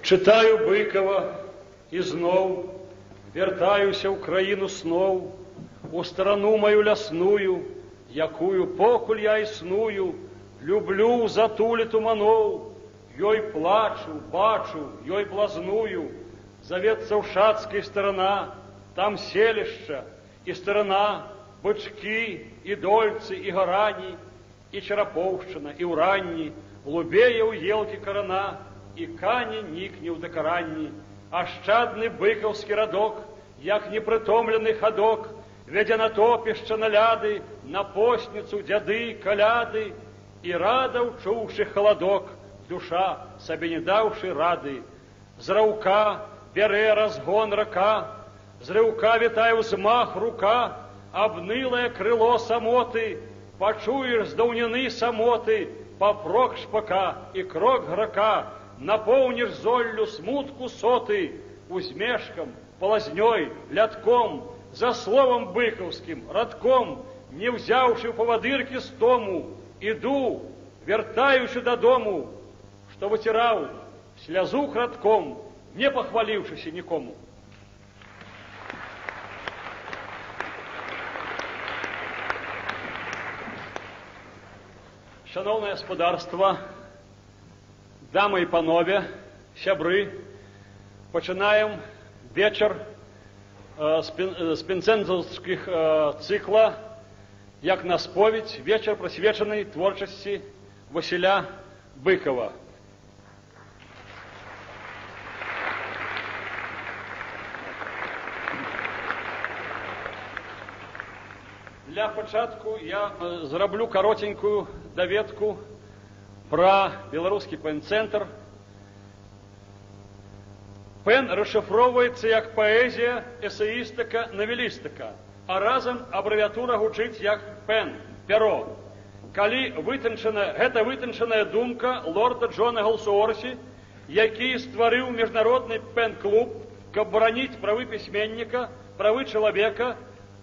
Читаю Быкова і зноў вяртаюся ў краіну сноў, у страну маю лясную, якую покуль я існую, люблю затулі туманоў, ёй плачу, бачу, ёй блазную, завецца ўшацкай старана, там селішча і старана, бычкі і дольцы і гарані, і Чарапоўшчына і ўранні, лубея ў елкі карана, і кані нікне ў дакаранні, ашчадны быкаўскі радок, як непрытомлены хадок, вядзе на топішча наляды, на постніцу дзяды, каляды, і рада ўчуўшы халадок, душа сабе не даўшы рады. З раўка бярэ разгон рака, з рыўка вітае ўзмах рука, абнылае крыло самоты, пачуеш з даўніны самоты, папрок шпака і крок грака, напоўніш золлю смутку соты, узмешкам, палазнёй, лятком, за словам быкаўскім, радком, не ўзяўшы ў павадыркі з тому, іду, вяртаючы дадому, што выціраў слязу крадком, не пахваліўшыся нікому. Шановне господарство, дамы і панове, сябры, пачынаем вечар з пінцэнзаўскіх цыкла «Як на споведь», вечар прысвечаны творчасці Васіля Быкова. Для пачатку я зраблю каротенькую даведку пра беларускі пэн-цэнтр. Пэн расшыфроўваецца як паэзія, эсеістыка, навелістыка, а разам абрэвіатура гучыць як пэн, пяро. Калі гэта вытанчаная думка лорда Джона Галсуорсі, які стварыў міжнародны пэн-клуб, каб бараніць правы пісьменніка, правы чалавека,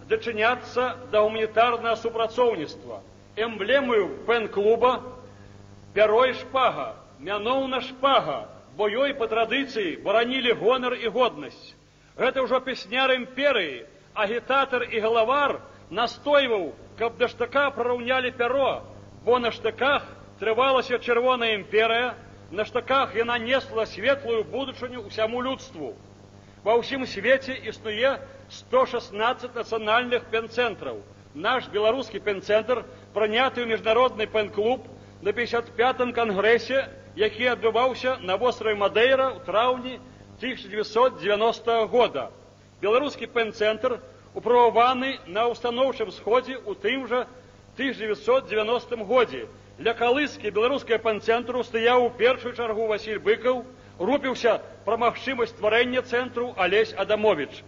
дачыняцца да гуманітарнага супрацоўніцтва. Эмблемою пэн-клуба пяро і шпага, мяноўна шпага, бо ёй па традыцыі баранілі гонар і годнасць. Гэта ўжо песняры імперыі, агітатар і галавар настойваў, каб да штыка прыраўнялі пяро, бо на штыках трывалася чырвоная імперыя, на штыках яна несла светлую будучыню ўсяму людству. Ва ўсім свеце існуе 116 нацыянальных пэн-цэнтраў. Наш беларускі пэн-цэнтр прыняты ў міжнародны пэн-клуб на 55-м кангрэсе, які адбываўся на востраве Мадейра ў траўні 1990 года. Беларускі пэн-цэнтр упрабаваны на ўстаноўчым сходзе ў тым жа 1990 годзе. Для калыскі беларускага пэн-цэнтру стаяў у першую чаргу Васіль Быкаў, рупіўся пра магчымасць стварэння цэнтру Алесь Адамовіч.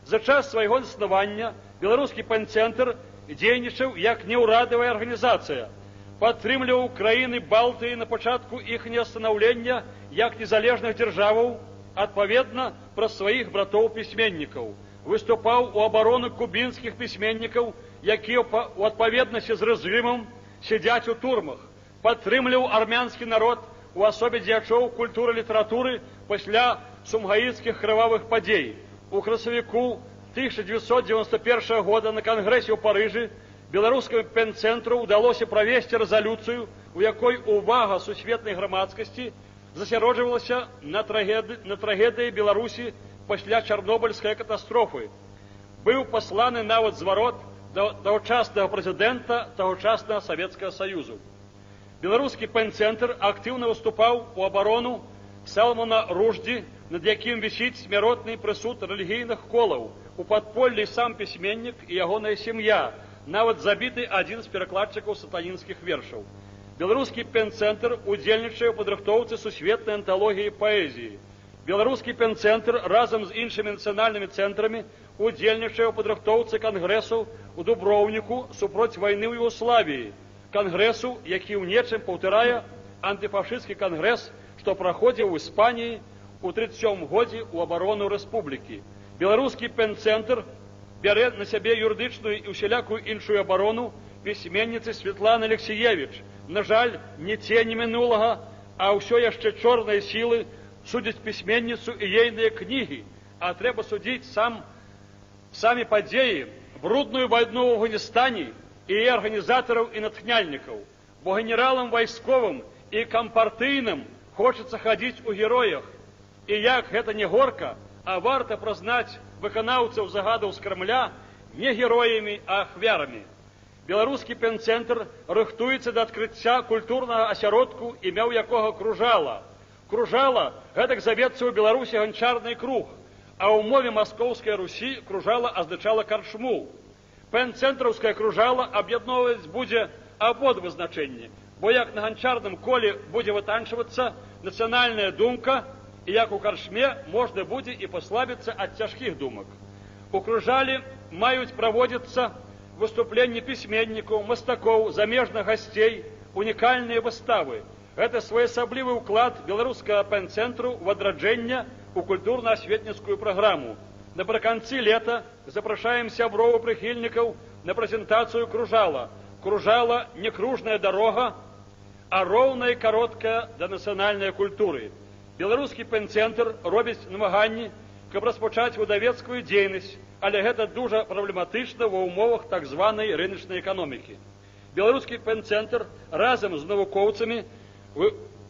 За час свайго заснавання беларускі пэн-цэнтр дзейнічаў як неўрадавая арганізацыя, падтрымліваў краіны Балтыі на пачатку іхняга станаўлення як незалежных дзяржаваў, адпаведна праз сваіх братоў-пісьменнікаў, выступаў у абарону кубінскіх пісьменнікаў, якія у адпаведнасці з рэжымам сядзяць у турмах, падтрымліваў армянскі народ у асобе дзеячоў культуры і літаратуры пасля сумгаіцкіх крывавых падзей. У красавіку 1991 года на кангрэсе ў Парыжы беларускаму пэн-цэнтру ўдалося правесці рэзалюцыю, у якой увага сусветнай грамадскасці засяроджвалася на трагедыі Беларусі пасля чарнобыльскай катастрофы. Быў пасланы нават зварот да тагочаснага прэзідэнта тагочаснага Савецкага Саюзу. Беларускі пэн-цэнтр актыўна выступаў у абарону Салмана Руждзі, над якім вісіць смяротны прысуд рэлігійных колаў. У падполлі сам пісьменнік і ягоная сям'я, нават забіты адзін з перакладчыкаў сатанінскіх вершаў. Беларускі пэн-цэнтр удзельнічае ў падрыхтоўцы сусветнай анталогіі паэзіі. Беларускі пэн-цэнтр разам з іншымі нацыянальнымі цэнтрамі удзельнічае ў падрыхтоўцы кангрэсу ў Дуброўніку супроць вайны ў Югославіі, кангрэсу, які ў нечым паўтарае антыфашысцкі кангрэс, што праходзіў у Іспаніі у 1937 годзе ў абарону рэспублікі. Беларускі пэн-цэнтр бярэ на сябе юрыдычную і ўсялякую іншую абарону пісьменніцы Светланы Алексіевіч. На жаль, не цені мінулага, а ўсё яшчэ чорныя сілы судзіць пісьменніцу і ейныя кнігі, а трэба судзіць самі падзеі, брудную вайну ў Афганістане і яе арганізатараў і натхняльнікаў. Бо генералам вайсковым і кампартыйным хочацца хадзіць у героях. І як гэта не горка, а варта прызнаць выканаўцаў загадаў з Крамля не героямі, а ахвярамі. Беларускі пенцэнтр рыхтуецца да адкрыцця культурнага асяродку, імя ў якога Кружала. Кружала гэтак завецца ў Беларусі ганчарны круг, а ў мове маскоўскай Русі Кружала азначала карчму. Пенцэнтраўская Кружала аб'ядноўваць будзе абодва значэнні, бо як на ганчарным коле будзе вытанчвацца нацыянальная думка, і як у карчме можна будзе і паслабіцца ад цяжкіх думак. У Кружалі маюць праводзіцца выступленні пісьменнікаў, мастакоў, замежных гасцей, унікальныя выставы. Гэта своеасаблівы ўклад беларускага пенцэнтру ў адраджэнне у культурна-асветніцкую праграму. Напрыканцы лета запрашаем сяброў і прыхільнікаў на прэзентацыю Кружала. Кружала не кружная дарога, а роўная і кароткая да нацыянальнай культуры. Беларускі пенцэнтр робіць намаганні, каб распачаць выдавецкую дзейнасць, але гэта дужа праблематычна ва ўмовах так званай рыначнай эканомікі. Беларускі пенцэнтр разам з навукоўцамі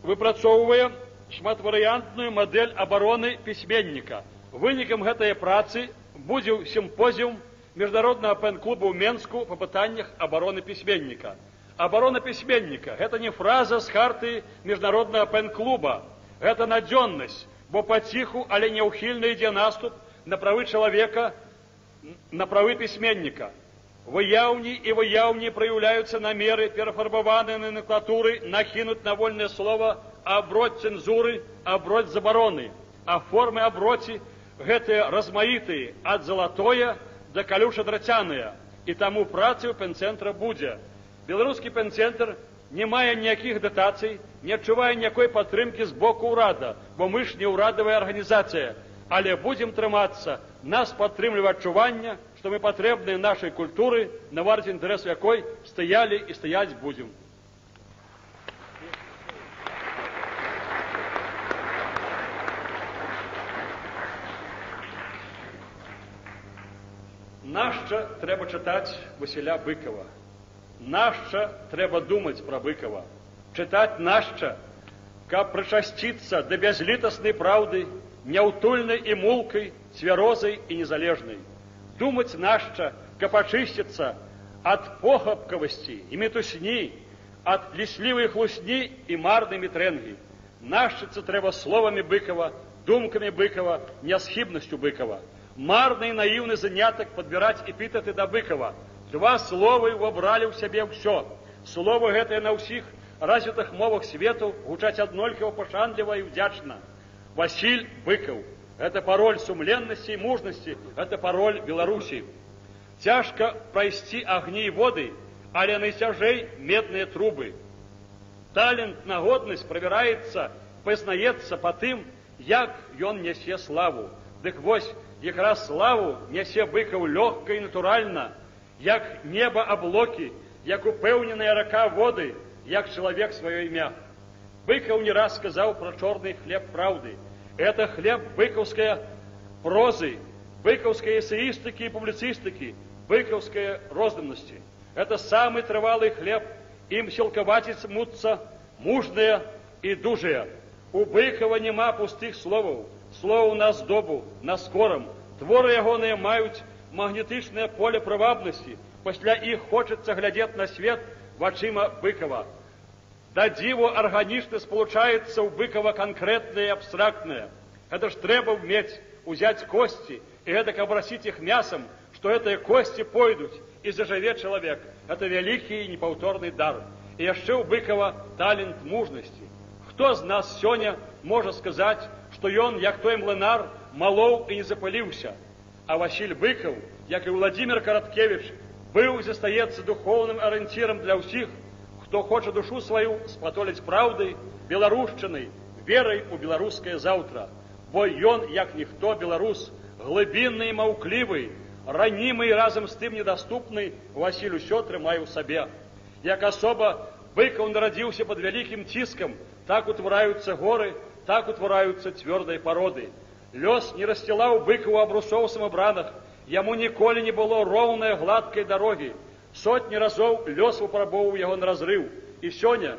выпрацоўвае шматварыянтную мадэль абароны пісьменніка. Вынікам гэтай працы будзе сімпозіум міжнароднага пен-клуба ў Менску па пытаннях абароны пісьменніка. Абарона пісьменніка – гэта не фраза з харты міжнароднага пен-клуба, гэта надзённасць, бо паціху, але няўхільна ідзе наступ на правы чалавека, на правы пісьменніка. Выяўней і выяўней праяўляюцца намеры, перафарбаваныя номенклатуры, накінуць на вольнае слова аброць цэнзуры, аброць забароны. А формы аброці гэтыя размаітыя, ад залатое да калюша-драцяныя. І таму працы ў пенцэнтра будзе. Беларускі пенцэнтр не мае ніякіх датацый, не адчувае ніякой падтрымкі з боку ўрада, бо мы ж не ўрадавая арганізацыя. Але будзем трымацца, нас падтрымлівае адчуванне, што мы патрэбныя нашай культуры, на варце інтарэсу якой стаялі і стаяць будзем. Нашча трэба чытаць Васіля Быкова. Нашча трэба думаць пра Быкова. Чытаць нашча, каб прычасціцца да бязлітаснай праўды, няўтульнай і мулкай, цвярозай і незалежнай. Думаць нашча, каб ачысціцца ад похапкавасці і мітусні, ад ліслівай хлусні і марнай мітрэнгі. Нашчыцца трэба словамі Быкова, думкамі Быкова, нясхібнасцю Быкова. Марны і наіўны занятак падбіраць эпітэты да Быкова. Два словы ўвабралі ў сябе ўсё. Словы гэтыя на ўсіх развітых мовах свету гучаць аднолькава пашанліва і ўдзячна. Васіль Быкаў – гэта пароль сумленнасці і мужнасці, гэта пароль Беларусі. Цяжка прайсці агні і воды, але найцяжэй медныя трубы. Талент на годнасць правяраецца, пазнаецца па тым, як ён нясе славу. Дык вось, якраз славу нясе Быкаў лёгка і натуральна, як неба аблокі, як упэўненая рака воды, як чалавек сваё імя. Быкаў не раз сказаў пра чорны хлеб праўды. Это хлеб быкаўскай прозы, быкаўскай эсеістыкі і публіцыстыкі, быкаўскай роздумнасці. Это самы трывалы хлеб, ім сілкаваціць муцца мужныя і дужыя. У Быкава няма пустых словаў, словаў на здобу, на скорам. Творы ягоныя маюць магнетычнае поле прывабнасці, пасля іх хочацца глядзець на свет вачыма Быкава. Да дзіву арганічна спалучаецца ў Быкава канкрэтнае і абстрактнае. Гэта ж трэба ўмець узяць косці і гэтак абрасіць іх мясам, што гэтыя косці пойдуць і зажыве чалавек. Гэта вялікі і непаўторны дар. І яшчэ ў Быкава талент мужнасці. Хто з нас сёння можа сказаць, што ён, як той млынар, малоў і не запаліўся? А Васіль Быкаў, як і Владзімір Караткевіч, быў і застаецца духоўным арыенцірам для ўсіх, хто хоча душу сваю спатоліць праўдай, беларушчынай, верай у беларускае заўтра. Бо ён, як ніхто беларус, глыбінны і маўклівы, ранімы і разам з тым недаступны, Васіль усё трымае ў сабе. Як асоба Быкаў нарадзіўся пад вялікім ціскам, так утвараюцца горы, так утвараюцца цвёрдай пароды. Лёс не рассцілаў быкаў абрусоў самабраных, яму ніколі не было роўнай гладкай дарогі. Сотні разоў лёс выпрабоўваў яго на разрыў. І сёння,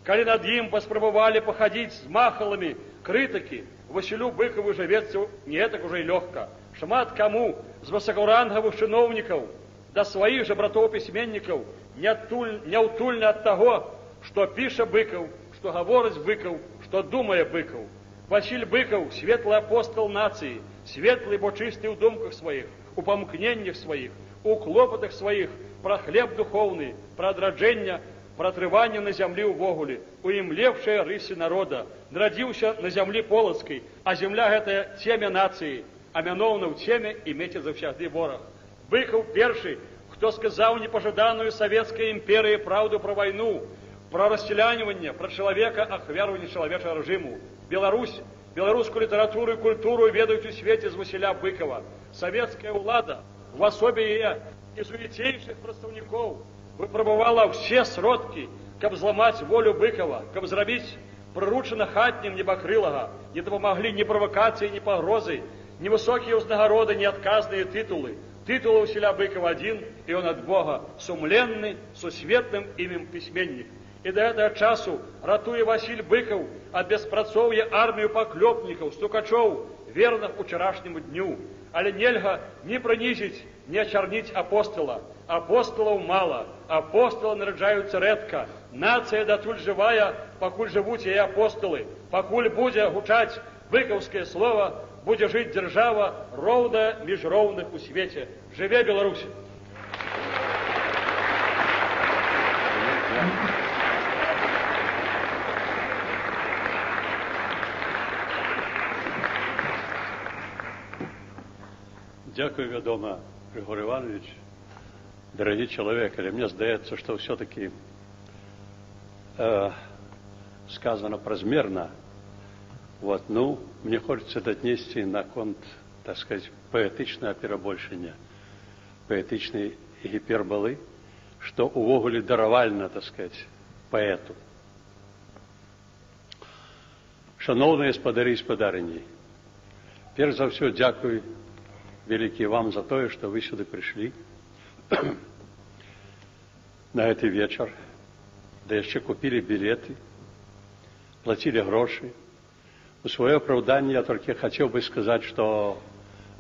калі над ім паспрабавалі пахадзіць з махаламі крытыкі, Васілю Быкаву жывецца не так уже і лёгка. Шмат каму з высокарангавых чыноўнікаў да сваіх жа братоў-пісьменнікаў няўтульна ад таго, што піша Быкаў, што гаворыць Быкаў, што думае Быкаў. Васіль Быкаў – светлы апостол нацыі, светлы, бо чысты ў думках сваіх, у памкненнях сваіх, у клопатах сваіх, пра хлеб духоўны, пра адраджэння, пра трыванне на зямлі ўвогуле. У ім лепшыя рысы народа. Нарадзіўся на зямлі полацкай, а земля гэтая цемя нацыі, а мяноўна ў цеме і меце заўсягды вораг. Быкаў першы, хто сказаў непажаданую савецкай імперыі праўду пра вайну, пра рассяляніванне, пра чалавека, ахвяру нечалавечага рэжыму. Беларусь, беларускую літаратуру і культуру ведаюць у свеце з Васіля Быкава. Савецкая ўлада в асобе яе несуецейшых прадстаўнікоў выпрабавала ўсе сродкі, каб зламаць волю Быкава, каб зрабіць прыручана хатнім небакрылага. Не дапамаглі ні правакацыі, ні пагрозы, ні высокія ўзнагароды, ні адказныя тытулы. Тытул Васіля Быкава адзін, і ён ад Бога сумленны, сусветным імем пісьменнік. І да гэтага часу ратуе Васіль Быкаў ад беспрацоўя армію паклёпнікаў, стукачоў, верных учарашняму дню. Але нельга ні прынізіць, ні ачарніць апостала. Апосталаў мала, апосталы нараджаюцца рэдка. Нацыя датуль жывая, пакуль жывуць яе апосталы. Пакуль будзе гучаць быкаўскае слова, будзе жыць дзяржава, роўная між роўных у свеце. Жыве Беларусь! Дякую, вядома, Григорий Иванович, дорогий человек. Але мне здаецца, что все-таки сказано празмерно. Вот, ну, мне хочется донести на конт, так сказать, поэтичное перабольшення, поэтичной гиперболы, что увогуле даравальна, так сказать, поэту. Шановні спадарі і спадарыні, перш за все, дякую великий вам за то, что вы сюда пришли на этот вечер, да еще купили билеты, платили гроши. У свое оправдание я только хотел бы сказать, что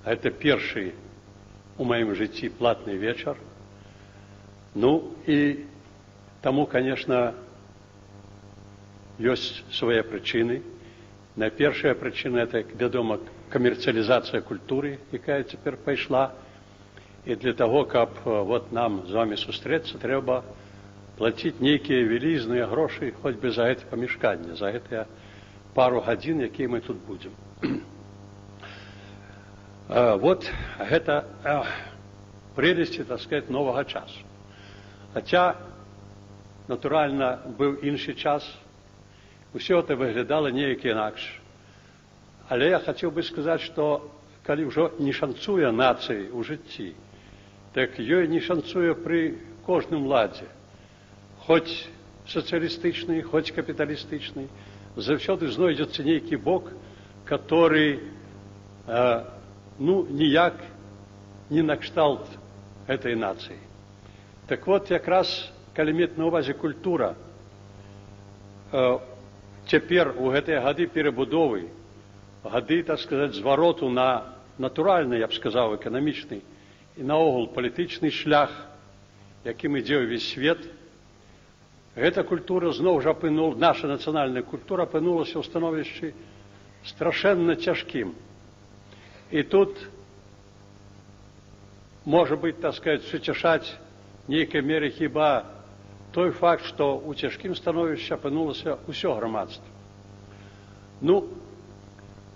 это первый у моем житті платный вечер. Ну и тому, конечно, есть свои причины. Найпершая причина – это, вядома, коммерциализация культуры, якая теперь пошла. И для того, как вот нам с вами сустрэцца, треба платить некие велизные гроши, хоть бы за это помешкание, за это пару годин, якие мы тут будем. Вот это прелести, так сказать, нового часу. Хотя, натурально, был інший час, все это выглядало неяк інакш. Але я хотел бы сказать, что калі уже не шанцуе нации у житті, так ее не шанцуе при кожным ладе, хоть социалистичный, хоть капиталистичный, завсёды знойдется некий бок, который, ну, ніяк не на кшталт этой нации. Так вот, якраз, калі мець на увазе культура, цяпер у гэтыя гады перабудовы, гады, так сказать, звароту на натуральны, я б сказаў, эканамічны і наогул палітычны шлях, якім ідзе ўвесь свет, гэта культура зноў жа апынула, наша нацыянальная культура апынулася ў становішчы страшэнна цяжкім. І тут, можа быць, так сказать, суцяшаць нейкай меры хіба той факт, што ў цяжкім становішчы апынулася ўсё грамадства. Ну,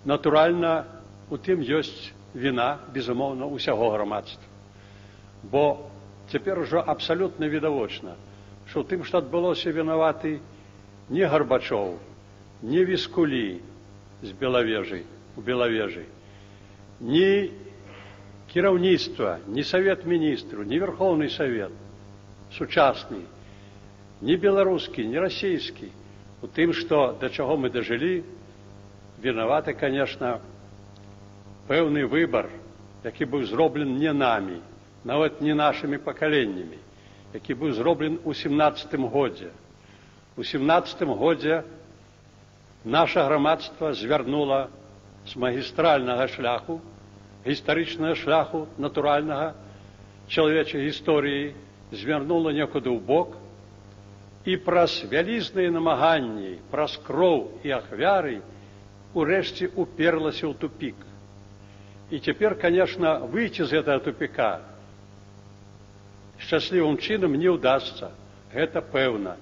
натуральна, у тым ёсць віна, безумоўна, усяго грамадства. Бо цяпер ужо абсалютна відавочна, што ў тым, што адбылося, вінаваты не Гарбачоў, не Віскулі з Белавежы, у Белавежы, ні кіраўніцтва, ні Савет Міністраў, ні Верховны Савет сучасны, ні беларускі, ні расійскі, у тым, што да чаго мы дажылі, вінаваты, конечно, пэўны выбар, які быў зроблены не намі, нават не нашымі пакаленнямі, які быў зроблены ў 17-м годзе. У 17-м годзе наша грамадства звярнула з магістральнага шляху, гістарычнага шляху натуральнага чалавечай гісторыі, звярнула некуды ў бок, і праз вялізныя намаганні, праз кроў і ахвяры урэшце уперлася ў тупік. І цяпер, конечно, выйти з гэтага тупіка шчаслівым чынам не ўдасца. Гэта пэўна.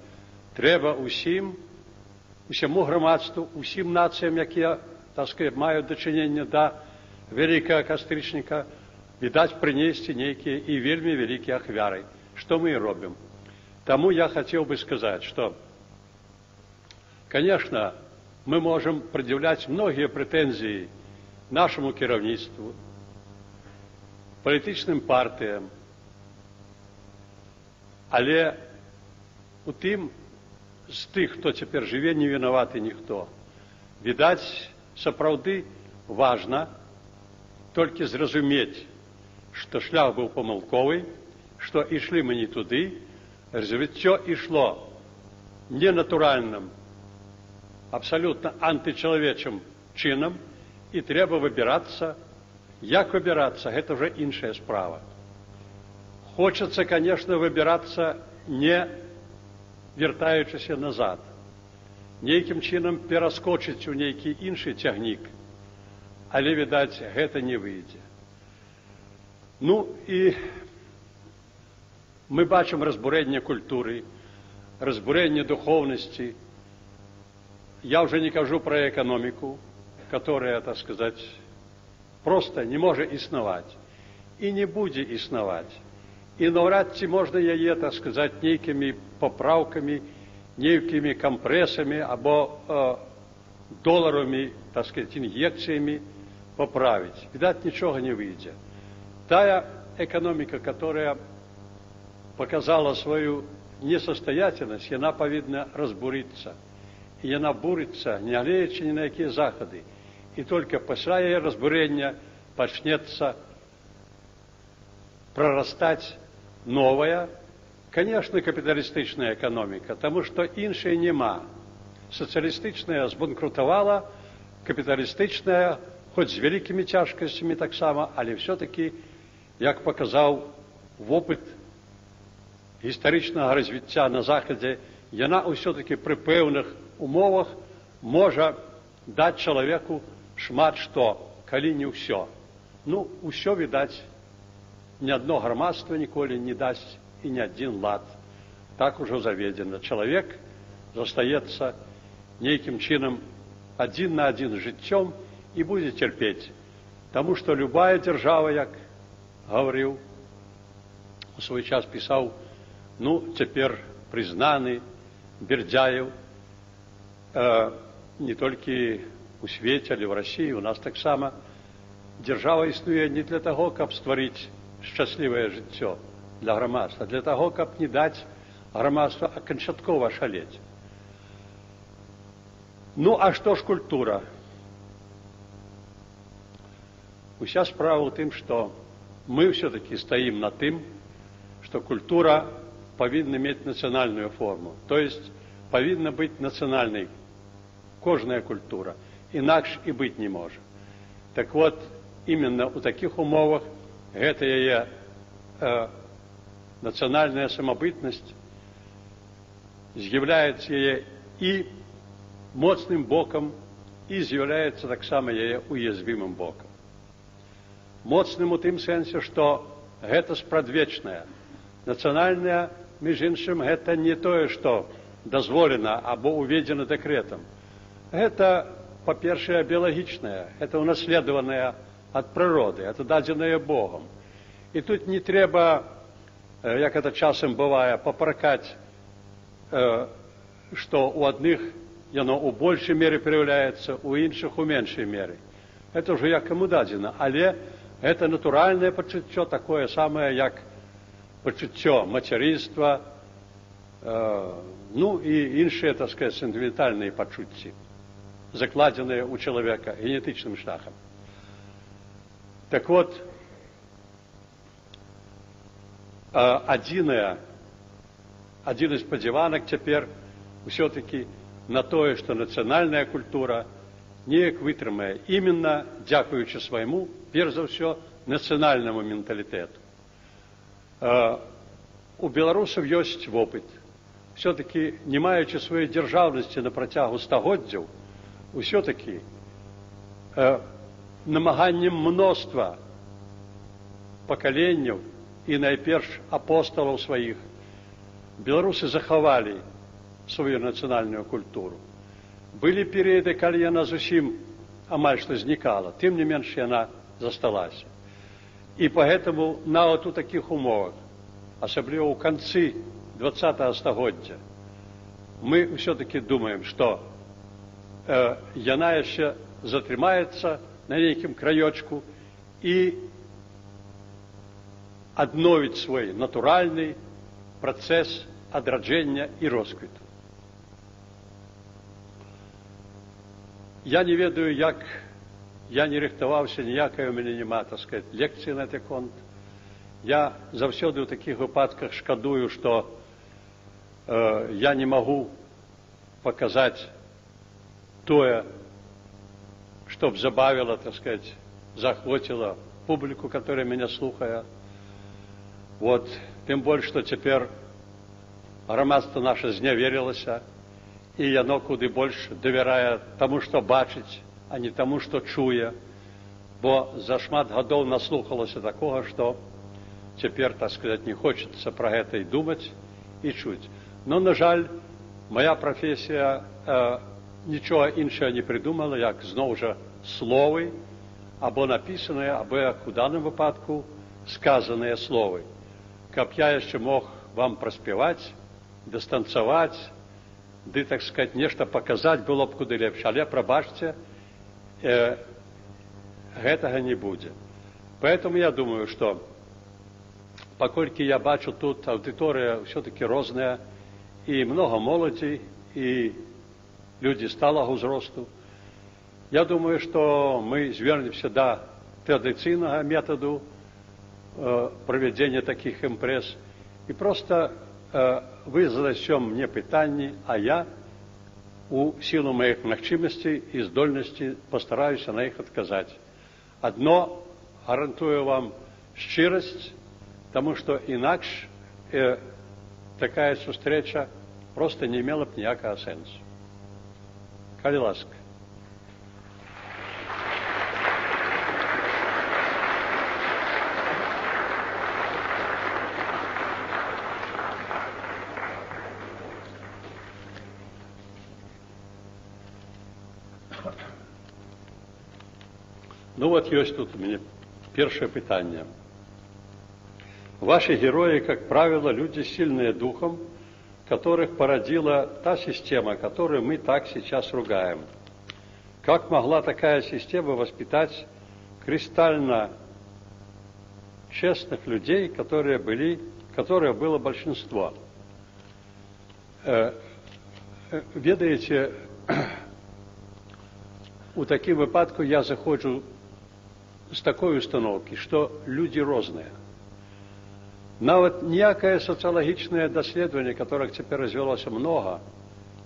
Трэба усяму грамадству, усім нацыям, якія, так сказать, маюць дачыненне да вялікага кастрычніка, відаць, прынесці нейкія і вельмі вялікія ахвяры, што мы і робім. Таму я хотел бы сказать, что, конечно, мы можем предъявлять многие претензии нашему кіраўніцтву, палітычным партыям, але у тым з тых, хто цяпер жыве, не вінаваты ніхто. Відаць, сапраўды важна толькі зразумець, што шлях быў памылковы, што ішлі мы не туды, развіццё ішло ненатуральным, абсалютна антычалавечым чынам, і трэба выбірацца. Як выбірацца, гэта ўжо іншая справа. Хочацца, конечно, выбірацца не вяртаючыся назад, нейкім чынам пераскочыць у нейкі іншы цягнік, але, відаць, гэта не выйдзе. Ну, і мы бачым разбурэнне культуры, разбурэнне духовнасці. Я уже не кажу про экономику, которая, так сказать, просто не может існаваць и не будет існаваць. И навряд ці можно яе, так сказать, нейкими поправками, нейкими компрессами або долларовыми, так сказать, инъекциями поправить. Видать, ничего не выйдет. Тая экономика, которая показала свою несостоятельность, она повинна разбуриться. И она бурится, не гледзячы ні на якія захады. И только пасля яе разбурення пачнецца прорастать новая, конечно, капиталистичная экономика, потому что іншай нема. Социалистичная збанкрутавала, капиталистичная, хоть з вялікімі цяжкасцямі таксама, але все-таки, як показаў вопыт гістарычнага развіцця на Захадзе, яна ўсё-таки пры пэўных умовах можа даць чалавеку шмат што, калі не ўсё. Ну, ўсё, відаць, ні адно грамадства ніколі не дасць і ні адзін лад. Так ужо заведзена. Чалавек застаецца нейкім чынам адзін на адзін з жыццём і будзе цярпець. Таму што любая дзяржава, як гаварыў, у свой час пісаў, ну, цяпер прызнаны Бердзяев, не толькі у свеце, але ў Расіі, у нас таксама. Дзяржава існуе не для таго, каб стварыць шчаслівае жыццё для грамадства, для таго, каб не даць грамадству аканчаткова шалець. Ну, а што ж культура? Уся справа ў тым, што мы все-таки стаім на тым, што культура павінна мець нацыянальную форму, то есть павінна быць нацыянальнай кожная культура, інакш і быць не можа. Так вот, именно ў такіх умовах гэта яе нацыянальная самабытнасць з'яўляецца яе і моцным бокам, і з'яўляецца таксама яе уязвімым бокам. Моцным у тым сэнсе, што гэта спрадвечнае. Нацыянальная, між іншым, гэта не тое, што дазволена або уведзена дэкрэтам. Гэта, па-першае, біялагічнае, гэта унаследаванае ад прыроды, это дадзенае Богом. І тут не трэба, як это часам бывае, папракаць, што ў адных яно ў большай мере праяўляецца, у іншых у меншай меры. Это ўжо як каму дадзена, але гэта натуральнае пачуццё, такое самае, як пачуццё мацярынства, ну і іншыя, так сказать, сентыментальныя пачуцці. закладенные у человека генетичным шляхом. Так вот, один из сподіванок тепер все-таки на то, что национальная культура неяк витримає, іменно дякуючи своєму, перш за все, національному менталітету. У білорусів є опит. Все-таки, не маючи своєї державності на протягу стагоддзів, все-таки намаганням мноства поколений і найперш апостолів своїх, білоруси заховали свою національну культуру. Были периоды, когда она зусім амаль что зникала, тем не меньше она засталась. И поэтому на вот у таких умовах, особливо у конце 20-го стагоддзя, мы все-таки думаем, что яна еще затрымается на неким краечку и адновить свой натуральный процесс адраджения и росквиту. Я не ведаю, як я не рихтаваўся, ніякай у мяне няма, так сказать, лекцыі на гэты конт. Я заўсёды ў такіх выпадках шкадую, што я не магу паказаць тое, што б забавіла, так сказать, захвоціла публіку, которая мяне слухае. Вот, тым больш, што цяпер грамадства наша зняверылася, і яно куды больш давярае таму, што бачыць, а не таму, што чуе, бо за шмат гадоў наслухалася такога, што цяпер, так сказать, не хочацца пра гэта і думаць, і чуць. Но, на жаль, моя прафесія нічога іншага не придумала, як зноў жа словы, або напісаныя, або, як у даным выпадку, сказаныя словы. Каб я яшчэ мог вам праспяваць, дыстанцаваць, ды, так сказать, нешта паказаць было б куды лепш, але, прабачце, гэтага не будзе. Поэтому я думаю, что, паколькі я бачу тут аўдыторыя все-таки розная, і много моладзі, і людзі сталага ўзросту, я думаю, что мы звернемся да традыцыйнага методу правядзення таких імпрэз, і просто вы задасце мне пытанні, а я у силу моих магчымасцей і здольнасці постараюся на іх адказаць. Адно гарантую вам шчырасць, тому что інакш такая сустрэча просто не имела б ніякага сэнсу. Калі ласка. Ну вот есть тут у меня первое питание. Ваши герои, как правило, люди сильные духом, которых породила та система, которую мы так сейчас ругаем. Как могла такая система воспитать кристально честных людей, которых было большинство? Ведаете, у такім выпадку я заходжу з такой установки, что люди розныя. Нават ніякае сацыялагічнае даследаванне, которых цяпер развялося много,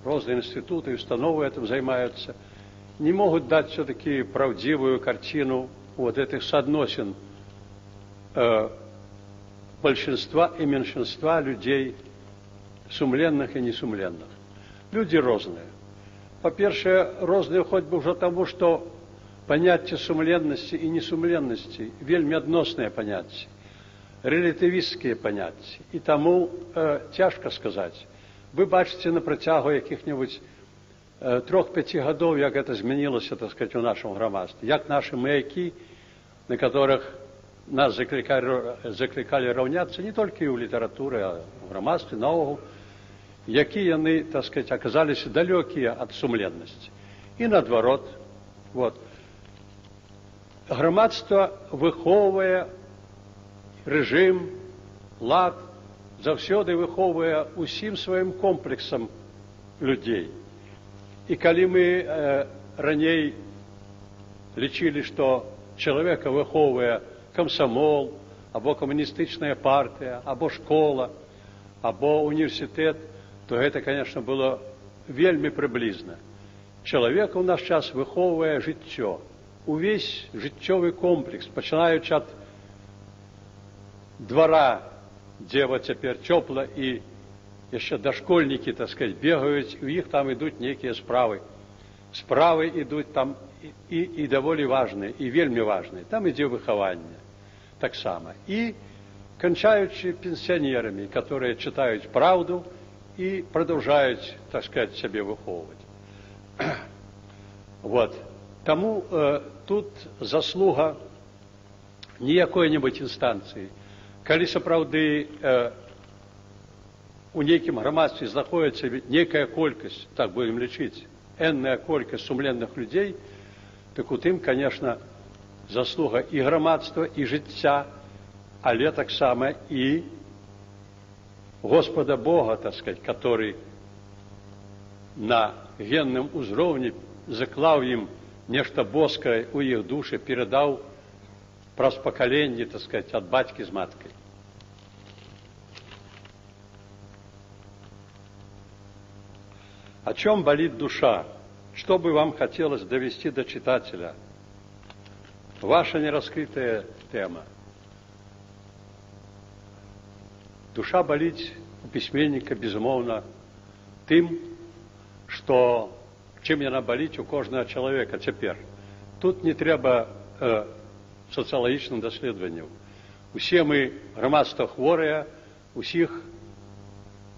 розныя институты и установы этим занимаются, не могут дать все-таки правдивую картину вот этих соотносин большинства и меньшинства людей, сумленных и несумленных. Люди розные. По-перше, розные хоть бы уже тому, что понятие сумленности и несумленности вельми адносные понятия, релятивистские понятия. И тому тяжко сказать. Вы бачите на протягу яких-нибудь 3-5 годов, як это змянилося, так сказать, у нашем громадстве. Як наши маяки, на которых нас закликали равняться не только и у литературы, а в громадстве, наогул, які яны, так сказать, оказались далекие от сумленности. И наоборот, вот. Громадство выхоўвае рэжым, лад, заўсёды выхоўвае усім сваім комплексам людзей. І калі мы раней лічылі, што чалавека выхоўвае камсамол, або камуністычная партыя, або школа, або універсітэт, то гэта, конечно, было вельмі прыблізна. Чалавека ў наш час выхоўвае жыццё. Увесь жыццёвы комплекс, пачынаючы ад двара, дзе вот цяпер цёпла, і яшчэ дашкольнікі, так сказаць, бегаюць, у іх там ідуць нейкія справы. Справы ідуць там і даволі важныя, і вельмі важныя. Там ідзе выхаванне таксама. І канчаючы пенсіянерамі, которые чытаюць праўду і продолжаюць, так сказать, сябе выхоўваць. Вот. Таму тут заслуга не якой-небудзь інстанцыі. Калі сапраўды у нейкім грамадстве знаходіцца нейкая колькасць, так будем лічыць, энная колькасць сумленных людзей, так у тым, конечно, заслуга і грамадства, і жыцця, але таксама і Господа Бога, так сказать, который на генным узроўні заклаў ім нешта боскае у іх душы, перадаў праз пакаленні, так сказать, ад бацькі з маткай. О чем болит душа? Что бы вам хотелось довести до читателя? Ваша нераскрытая тема. Душа болит у письменника, безумоўна, тым, што чым яна баліць у кожнага чалавека цяпер. Тут не трэба сацыялагічных даследаванняў. Усе мы грамадства хворыя, усіх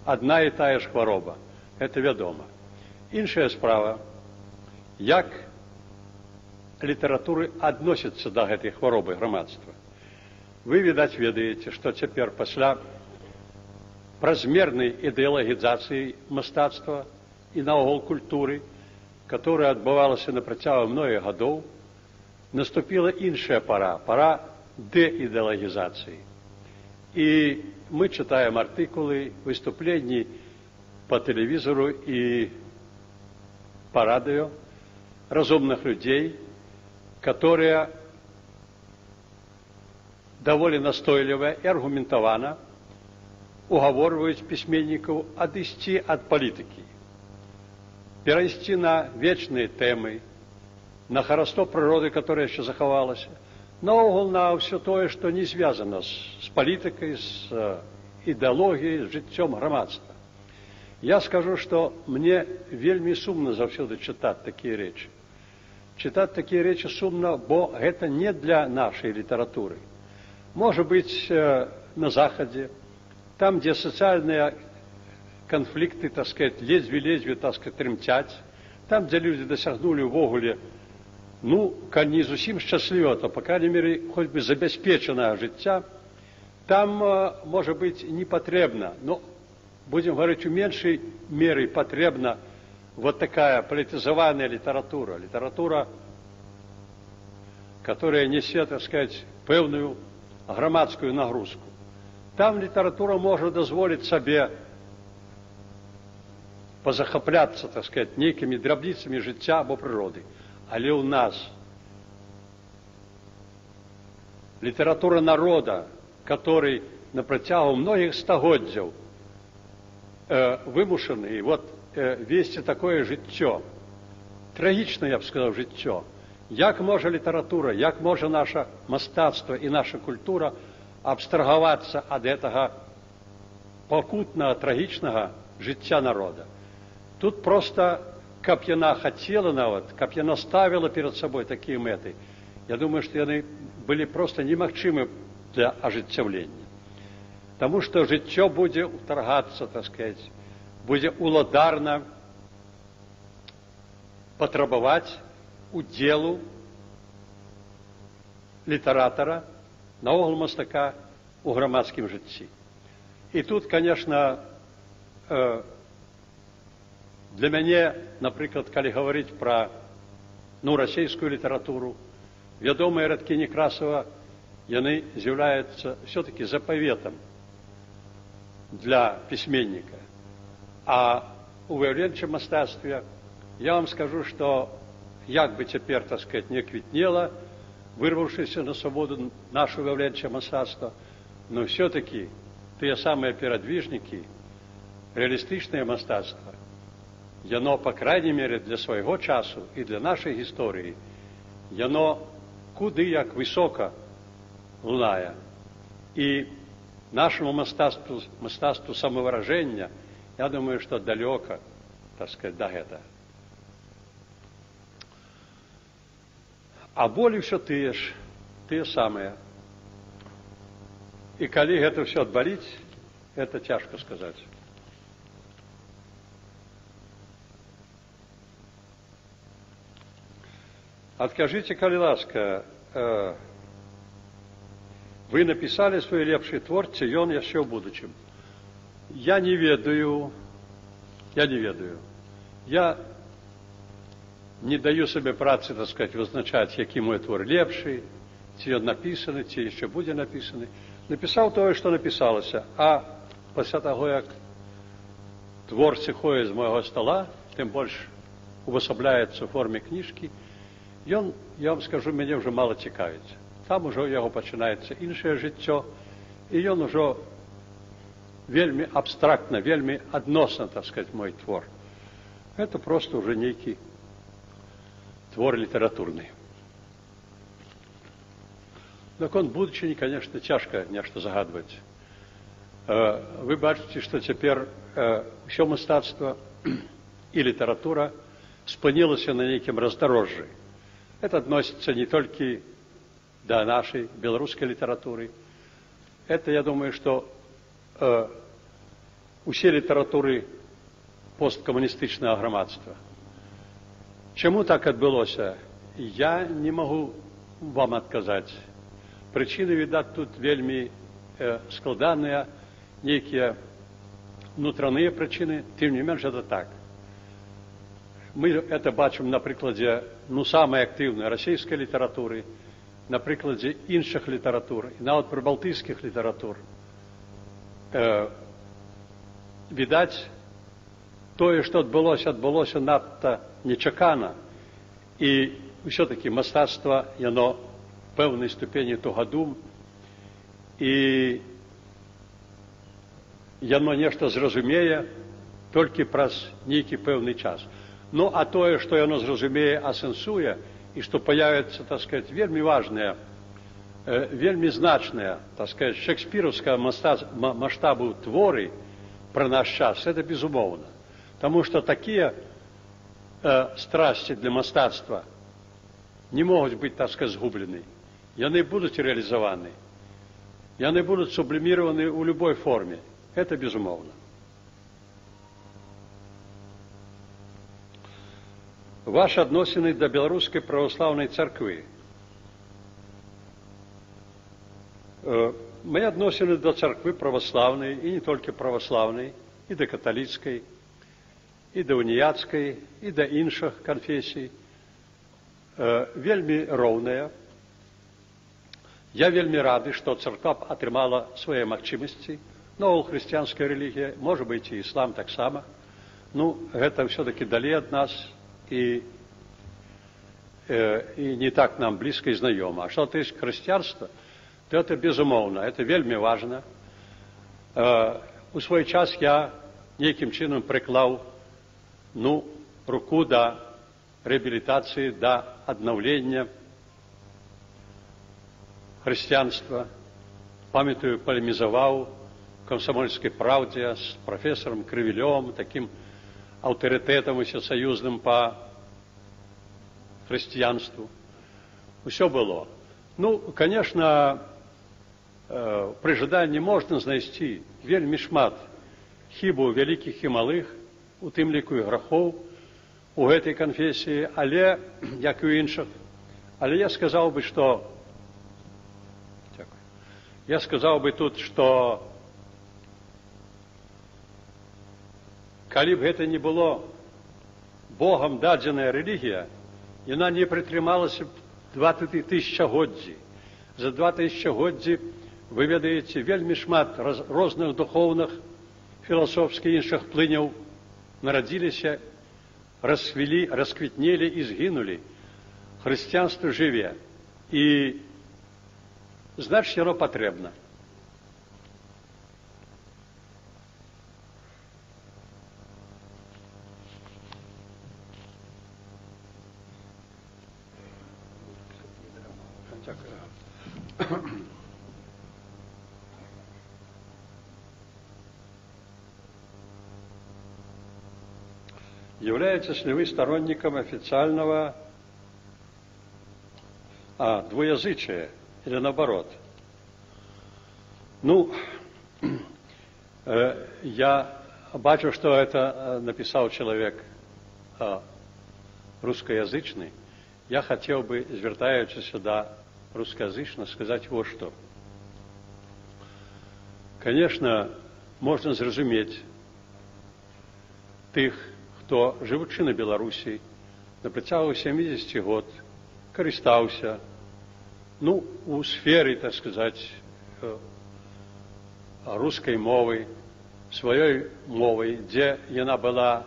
адна і тая ж хвароба. Это вядома. Іншая справа, як літаратуры адносяцца да гэтай хваробы грамадства. Вы, відаць, ведаеце, што цяпер пасля празмернай ідэалагізацыі мастацтва і наогул культуры, которая адбывалася на працягу многіх гадоў, наступила іншая пара, пара дэідэалагізацыі. І мы чытаем артыкулы, выступленні по тэлевізору і по радио разумных людей, которые довольно настойліва і аргументавана угаворваюць пісьменнікаў адысці ад палітыкі, перайсці на вечныя тэмы, на хараство прыроды, которая яшчэ захавалася, наогул на ўсё тое, што не звязана з палітыкай, з ідэалогіяй, з жыццём грамадства. Я скажу, что мне вельмі сумна заўсёды чытаць такія рэчы. Чытаць такія рэчы сумна, бо гэта не для нашай літаратуры. Можа быць, на Захадзе, там, дзе сацыяльныя канфлікты, так сказать, ледзьве, так сказать, трымцяць, там, дзе людзі дасягнулі ўвогуле, калі не зусім шчасліва, то, па крайней мере, хоць бы забяспечанага жыцця, там, можа быць, не патрэбна, будем говорить, у меньшей меры потребна вот такая политизованная литература. Литература, которая несет, так сказать, пэўную грамадскую нагрузку. Там литература может дозволить себе позахапляться, так сказать, некими драбніцамі жыцця або прыроды. Але у нас литература народа, который на працягу многих стагоддзяў вымушаны весці такое жыццё, трагічна, я б сказаў, жыццё. Як можа літаратура, як можа наша мастацтва і наша культура абстрагавацца ад гэтага пакутнага, трагічнага жыцця народа? Тут просто, каб яна хацела нават, каб яна ставіла перад сабой такія мэты, я думаю, што яны былі просто немагчымы для ажыццяўлення. Таму што жыццё будзе ўтаргацца, так сказать, будзе уладарна патрабаваць удзелу літаратара, наогул мастака у грамадскім жыцці. І тут, конечно, для мяне, напрыклад, калі гаварыць пра расійскую літаратуру, вядомыя радкі Некрасава, яны з'яўляюцца все-таки запаветам для письменника. А у выяўленчым мастацтве я вам скажу, что як бы цяпер, так сказать, не квітнела, вырвавшееся на свободу наше выяўленчае мастацтва, но все-таки тыя самыя перадвижнікі, реалістычнае мастацтва, яно, по крайней мере, для свайго часу і для нашай гісторыі, яно куды як высока лунае. І нашему мастацтву самовыраження, я думаю, что далёка, так сказать, до гэта. А болі ўсё тыя самыя. І калі гэта ўсё адбаліць, это цяжка сказаць. Адкажыце, калі ласка, вы напісалі свой лепшы твор, ці ён яшчэ ў будучым? Я не ведаю. Я не даю себе працы, так сказать, вызначаць, які мой твор лепшы, ці ён напісаны, ці яшчэ будзе напісаны. Напісаў тое, што напісалася, а пасля таго, як твор сыходзіць з майго стола, тым больш увасабляецца ў форме кніжкі, ён, я вам скажу, мяне ўжо мала цікавіць. Там ужо ў яго пачынаецца іншае жыццё, і ён ужо вельмі абстрактна, вельмі адносна, так сказать, мой твор. Это просто уже нейкі твор літаратурны. Наконт будучыні, конечно, цяжка нешта загадваць. Вы бачыце, што цяпер ўсё мастацтва і літаратура спынілася на нейкім раздарожжы. Это адносіцца не толькі да нашай беларускай літаратуры. Это, я думаю, што усе літаратуры посткамуністычнага грамадства. Чаму так адбылося? Я не магу вам адказаць. Прычыны, відаць, тут вельмі складаныя, нейкія внутраныя прычыны, тым не менш, это так. Мы это бачым на прыкладзе, самай актыўнай расійскай літаратуры, на прыкладзе іншых літаратур, і нават прыбалтыйскіх літаратур. Відаць, тое, што адбылося надта нечакана, і ўсё-такі мастацтва, яно пэўнай ступені тугадум, і яно нешта зразумее толькі праз нейкі пэўны час. Ну, а тое, што яно зразумее, асэнсуе, і што появится, так сказать, вельмі важная, вельмі значная, так сказать, шекспіровская масштабу творы про наш час, это безумоўно. Потому что такие страсти для мастацтва не могут быть, так сказать, згублены. Яны будут реализованы. Яны будут сублимированы в любой форме. Это безумоўно. Ваши адносіны да беларускай праваслаўнай царквы. Мои адносіны да царквы праваслаўнай, і не толькі праваслаўнай, і да каталіцкай, і да уніяцкай, і да іншых канфесій, вельмі роўныя. Я вельмі рады, што царква атрымала свае магчымасці. Новая хрысціянская рэлігія, можа быць, і іслам таксама. Ну, гэта ўсё-таки далей ад нас, и не так нам близко и знакомо. А что то есть христианство, то это безумовно, это вельми важно. У свой час я неким чином приклав руку до реабилитации, до обновления христианства. Памятаю, полемизовал в «Комсомольской правде» с профессором Кривилем, таким авторитетом усесоюзным по христианству. Все было. Ну, конечно, при жаданні можна знайсці вельмі шмат хібаў вялікіх і малых, у тым ліку і грахоў у гэтай канфесіі, але, як і ў іншых. Але я сказаў бы, што тут, што калі б гэта не было Богам дадзеная рэлігія, яна не прытрымалася б 20 тысячагоддзі. За 2 тысячагоддзі, вы ведаеце, вельмі шмат розных духоўных, філасофскіх іншых плыняў нарадзіліся, расквітнелі і згінулі. християнство живе. И значит, оно потребно. Являетесь ли вы сторонником официального двуязычия или наоборот? Ну, я бачу, что это написал человек русскоязычный. Я хотел бы, звертаючись сюда русскоязычно, сказать вот что. Конечно, можна зрозуміти тих, хто, живучи на Білорусі, на протягу 70 год, користався, ну, у сфері, так сказати, русской мови, своей мовой, где она была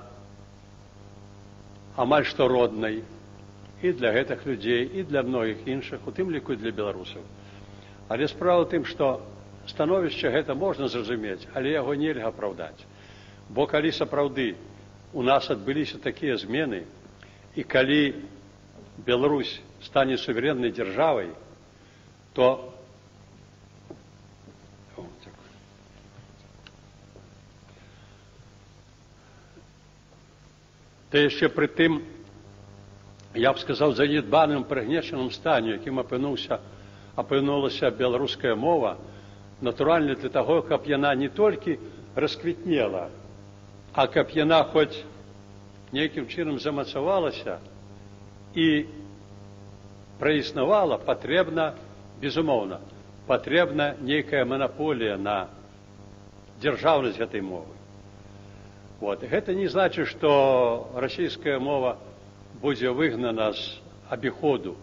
амаль што родной і для гэтых людей, і для многих іншых, у тым ліку і для беларусаў. Але справа ў тым, што становішча гэта можна зразумець, але яго нельга апраўдаць. Бо калі сапраўды у нас адбыліся такія змены, і калі Беларусь стане сувереннай дзяржавай, то яшчэ пры тым, я б сказаў, занедбаным, прыгнечаным стане, якім апынулася беларуская мова, натуральна для таго, каб яна не толькі расквітнела, а каб яна хоць нейкім чынам замацавалася і праіснавала, патрэбна, безумоўна, патрэбна нейкая манаполія на дзяржаўнасць гэтай мовы. Вот. Гэта не значит, что российская мова будет выгнана с обиходу.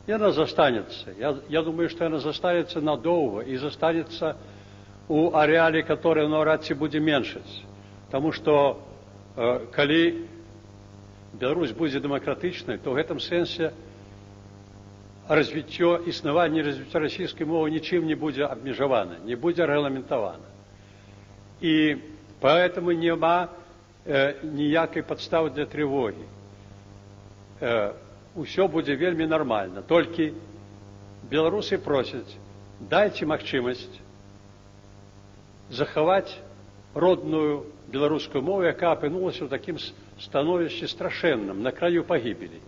И она застанется. Я думаю, что она застанется надолго и застанется у ареале, который навряд ці будет меншить. Потому что, коли Беларусь будет демократичной, то в этом сенсе развитие, існаванне развития российской мовы ничем не будет обмежовано, не будет регламентовано. И поэтому нема ніякай падставы для трывогі. Усё будзе вельмі нармальна. Толькі беларусы просяць, дайце магчымасць захаваць родную беларускую мову, якая апынулася ў такім становішчы страшэнным, на краю пагібелі.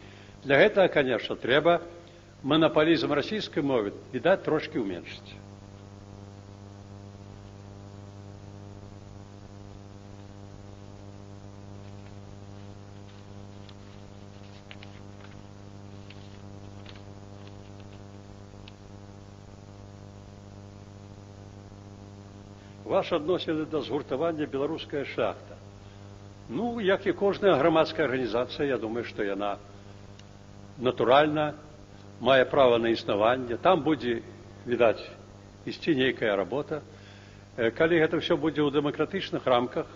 Для гэтага, конечно, трэба монополизм расійскай мовы, відаць, трошки уменшыць. Ваши адносіны да згуртавання беларуская шахта. Ну, як і кожная грамадская арганізацыя, я думаю, што яна натуральна мае права на існаванне. Там будзе, відаць, ісці нейкая работа. Калі гэта все будзе ў дэмакратычных рамках,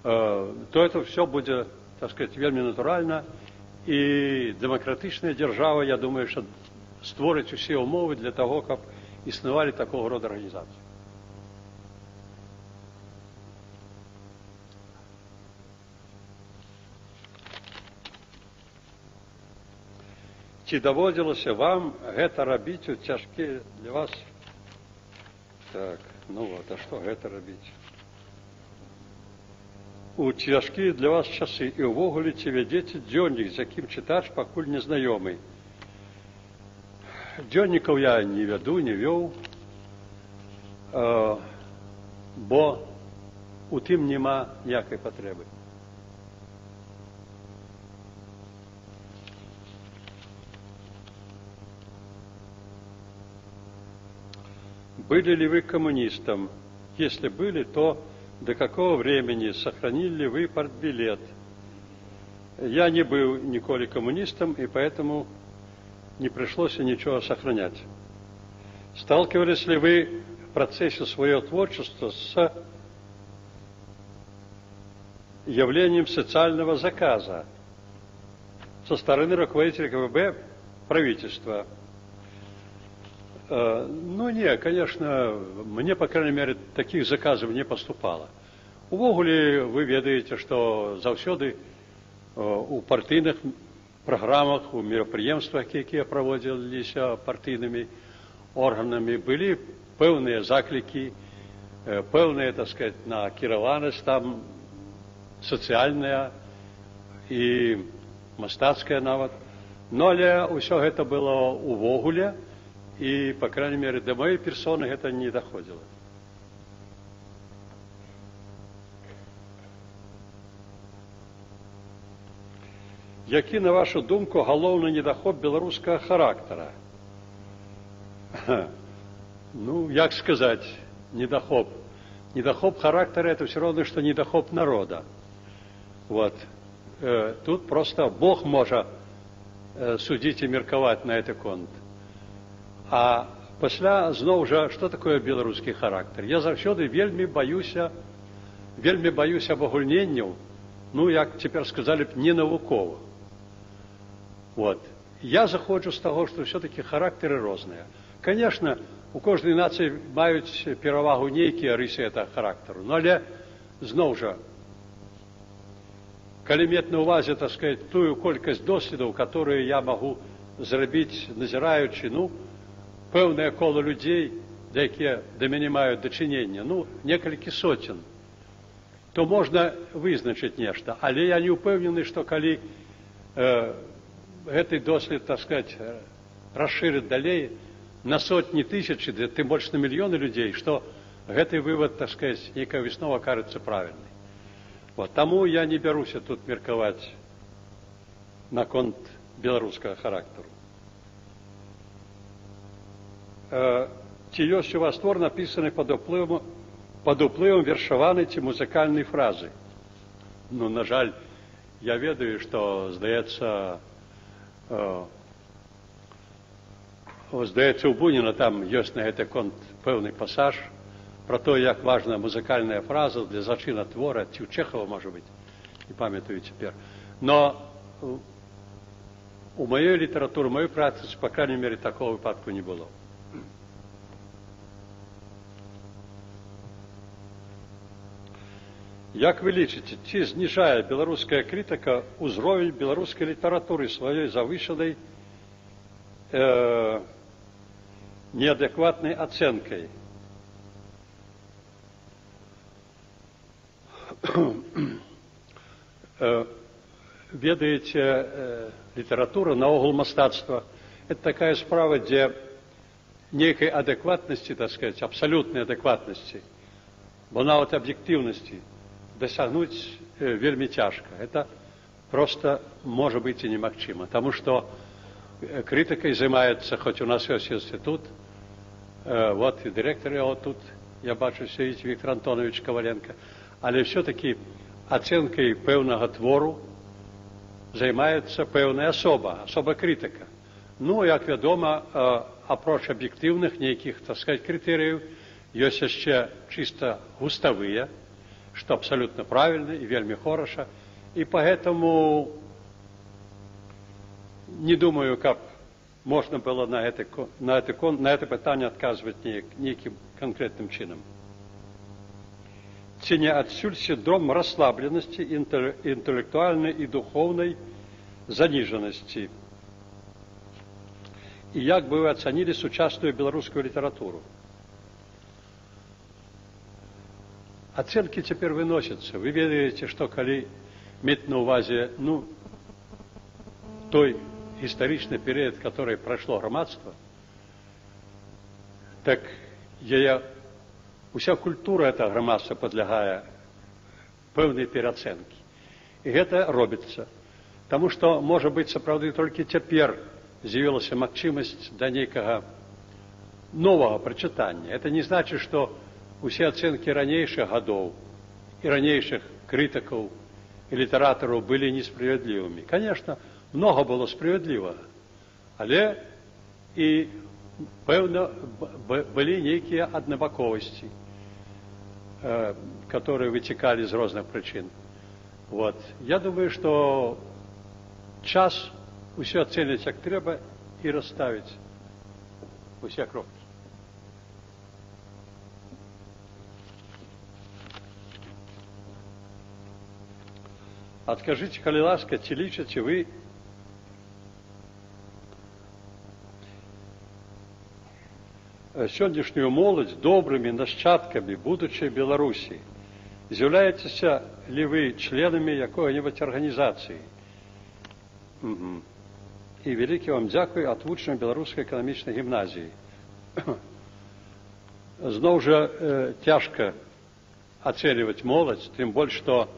то это все будзе, так сказать, вельмі натуральна. І дэмакратычная дзяржава, я думаю, што створыць усе ўмовы для таго, каб існавалі такого рода арганізацыі. Ці даводзілася вам гэта рабіць у цяжкія для вас? Так, ну вот, а што гэта рабіць? У цяжкія для вас часы і ўвогуле ці вядзеце дзённік, з якім чытач пакуль незнаёмы? Дзённікаў я не вяду, не вёў, бо у тым няма ніякай патрэбы. Были ли вы коммунистом? Если были, то до какого времени? Сохранили ли вы партбилет? Я не был николи коммунистом, и поэтому не пришлось ничего сохранять. Сталкивались ли вы в процессе своего творчества с явлением социального заказа? со стороны руководителя КГБ правительства. Ну, не, конечно, мне, по крайней мере, таких заказов не поступало. Увогуле, вы ведаете, что заўсёды у партийных программах, у мерапрыемствах, якія праводзіліся партийными органами, были пэўныя заклики, пэўная, так сказать, накіраванасць там сацыяльная і мастацкая нават. Но але ўсё гэта было увогуле, і, по крайней мере, до моей персоны гэта не доходило. Які, на вашу думку, галоўны недахоп беларускага характара? Ну, як сказать, недохоп. Недохоп характера – это все равно, что недохоп народа. Вот. Тут просто Бог может судить и мерковать на этот конт. А пасля, зноў жа, что такое беларускі характар? Я заўсёды вельмі баюся абагульненняў, ну, як цяпер сказали б, не навукова. Вот. Я заходжу з таго, што все-таки характары розныя. Конечно, у кожнай нацыі маюць перавагу нейкія рысы этого характару, но але, зноў жа, калі мець на ўвазе, так сказать, тую колькасць доследаў, которые я могу зрабіць, назіраючы, ну, пэўнае кола людзей, якія да мяне маюць дачыненне, ну, некалькі соцень, то можна вызначыць нешта. Але я не ўпэўнены, што калі гэты дослед, так сказать, расширыць далей на сотні тысячи, тым больш на мільёны людзей, што гэты вывод, так сказать, нейкая выснова кажется правильной. Вот. Таму я не бяруся тут меркаваць наконт беларускага характару. Ці ёсць у вас твор, напісаны пад уплывам вершаванай ці музыкальнай фразы? Ну, на жаль, я ведаю, што, здаецца, у Буніна там ёсць на гэты конт пэўны пасаж про то, як важна музыкальная фраза для зачына твора, ці ў Чехова, можа быць, не памятаю цяпер. Но у маёй літаратуры, маёй працы, по крайней мере, такого выпадку не было. Як вы лічыце, ці зніжае беларуская крытыка ўзровень беларускай літаратуры сваёй завышанай неадэкватнай ацэнкай? Ведаеце, літаратура, наогул мастацтва – это такая справа, дзе нейкай адэкватнасці, так сказать, абсалютнай адэкватнасці, бо нават аб'ектыўнасці досягнуть вельмі цяжка. Это просто может быть и немагчыма. Потому что критикой занимается, хоть у нас есть институт, вот и директор его тут, я бачу, сидит Виктор Антонович Коваленко, але все-таки оценкой певного твору займаецца певная особа критика. Ну, як вядома, апроч объективных нейкіх, так сказать, критериев, есть еще чисто густавые, что абсолютно правильно и вельми хорошо. И поэтому не думаю, как можно было на это питание отказывать неким конкретным чином. Ці не адсюль синдром расслабленности, интеллектуальной и духовной заниженности? И як бы вы оценили сучасную белорусскую литературу? Оценки теперь выносятся. Вы ведаете, что калі мець на увазе, ну, той историчный период, который прошло громадство, так уся культура этого громадства подлягае пэўнай пераацэнкі. И это робіцца. Потому что, может быть, сапраўды только цяпер з'явілася магчымасць да нейкага новага прачытання. Это не значит, что усе ацэнкі ранейшых гадоў и ранейших критиков и литераторов были несправедливыми. Конечно, много было справедливого, але и пэўна были некие однобоковости, которые вытекали из разных причин. Вот. Я думаю, что час Усе ацэніць як трэба і расставіць усе кропкі. Адкажыце, калі ласка, ці лічыце вы сённяшнюю моладзь добрымі нашчадкамі будучай Беларусі? З'яўляецеся ли вы членамі якой-небудзь арганізацыі? І вялікі вам дзякуй ад вучняў Беларускай эканамічнай гімназіі. Зноў жа цяжка ацэньваць моладзь, тым больш, што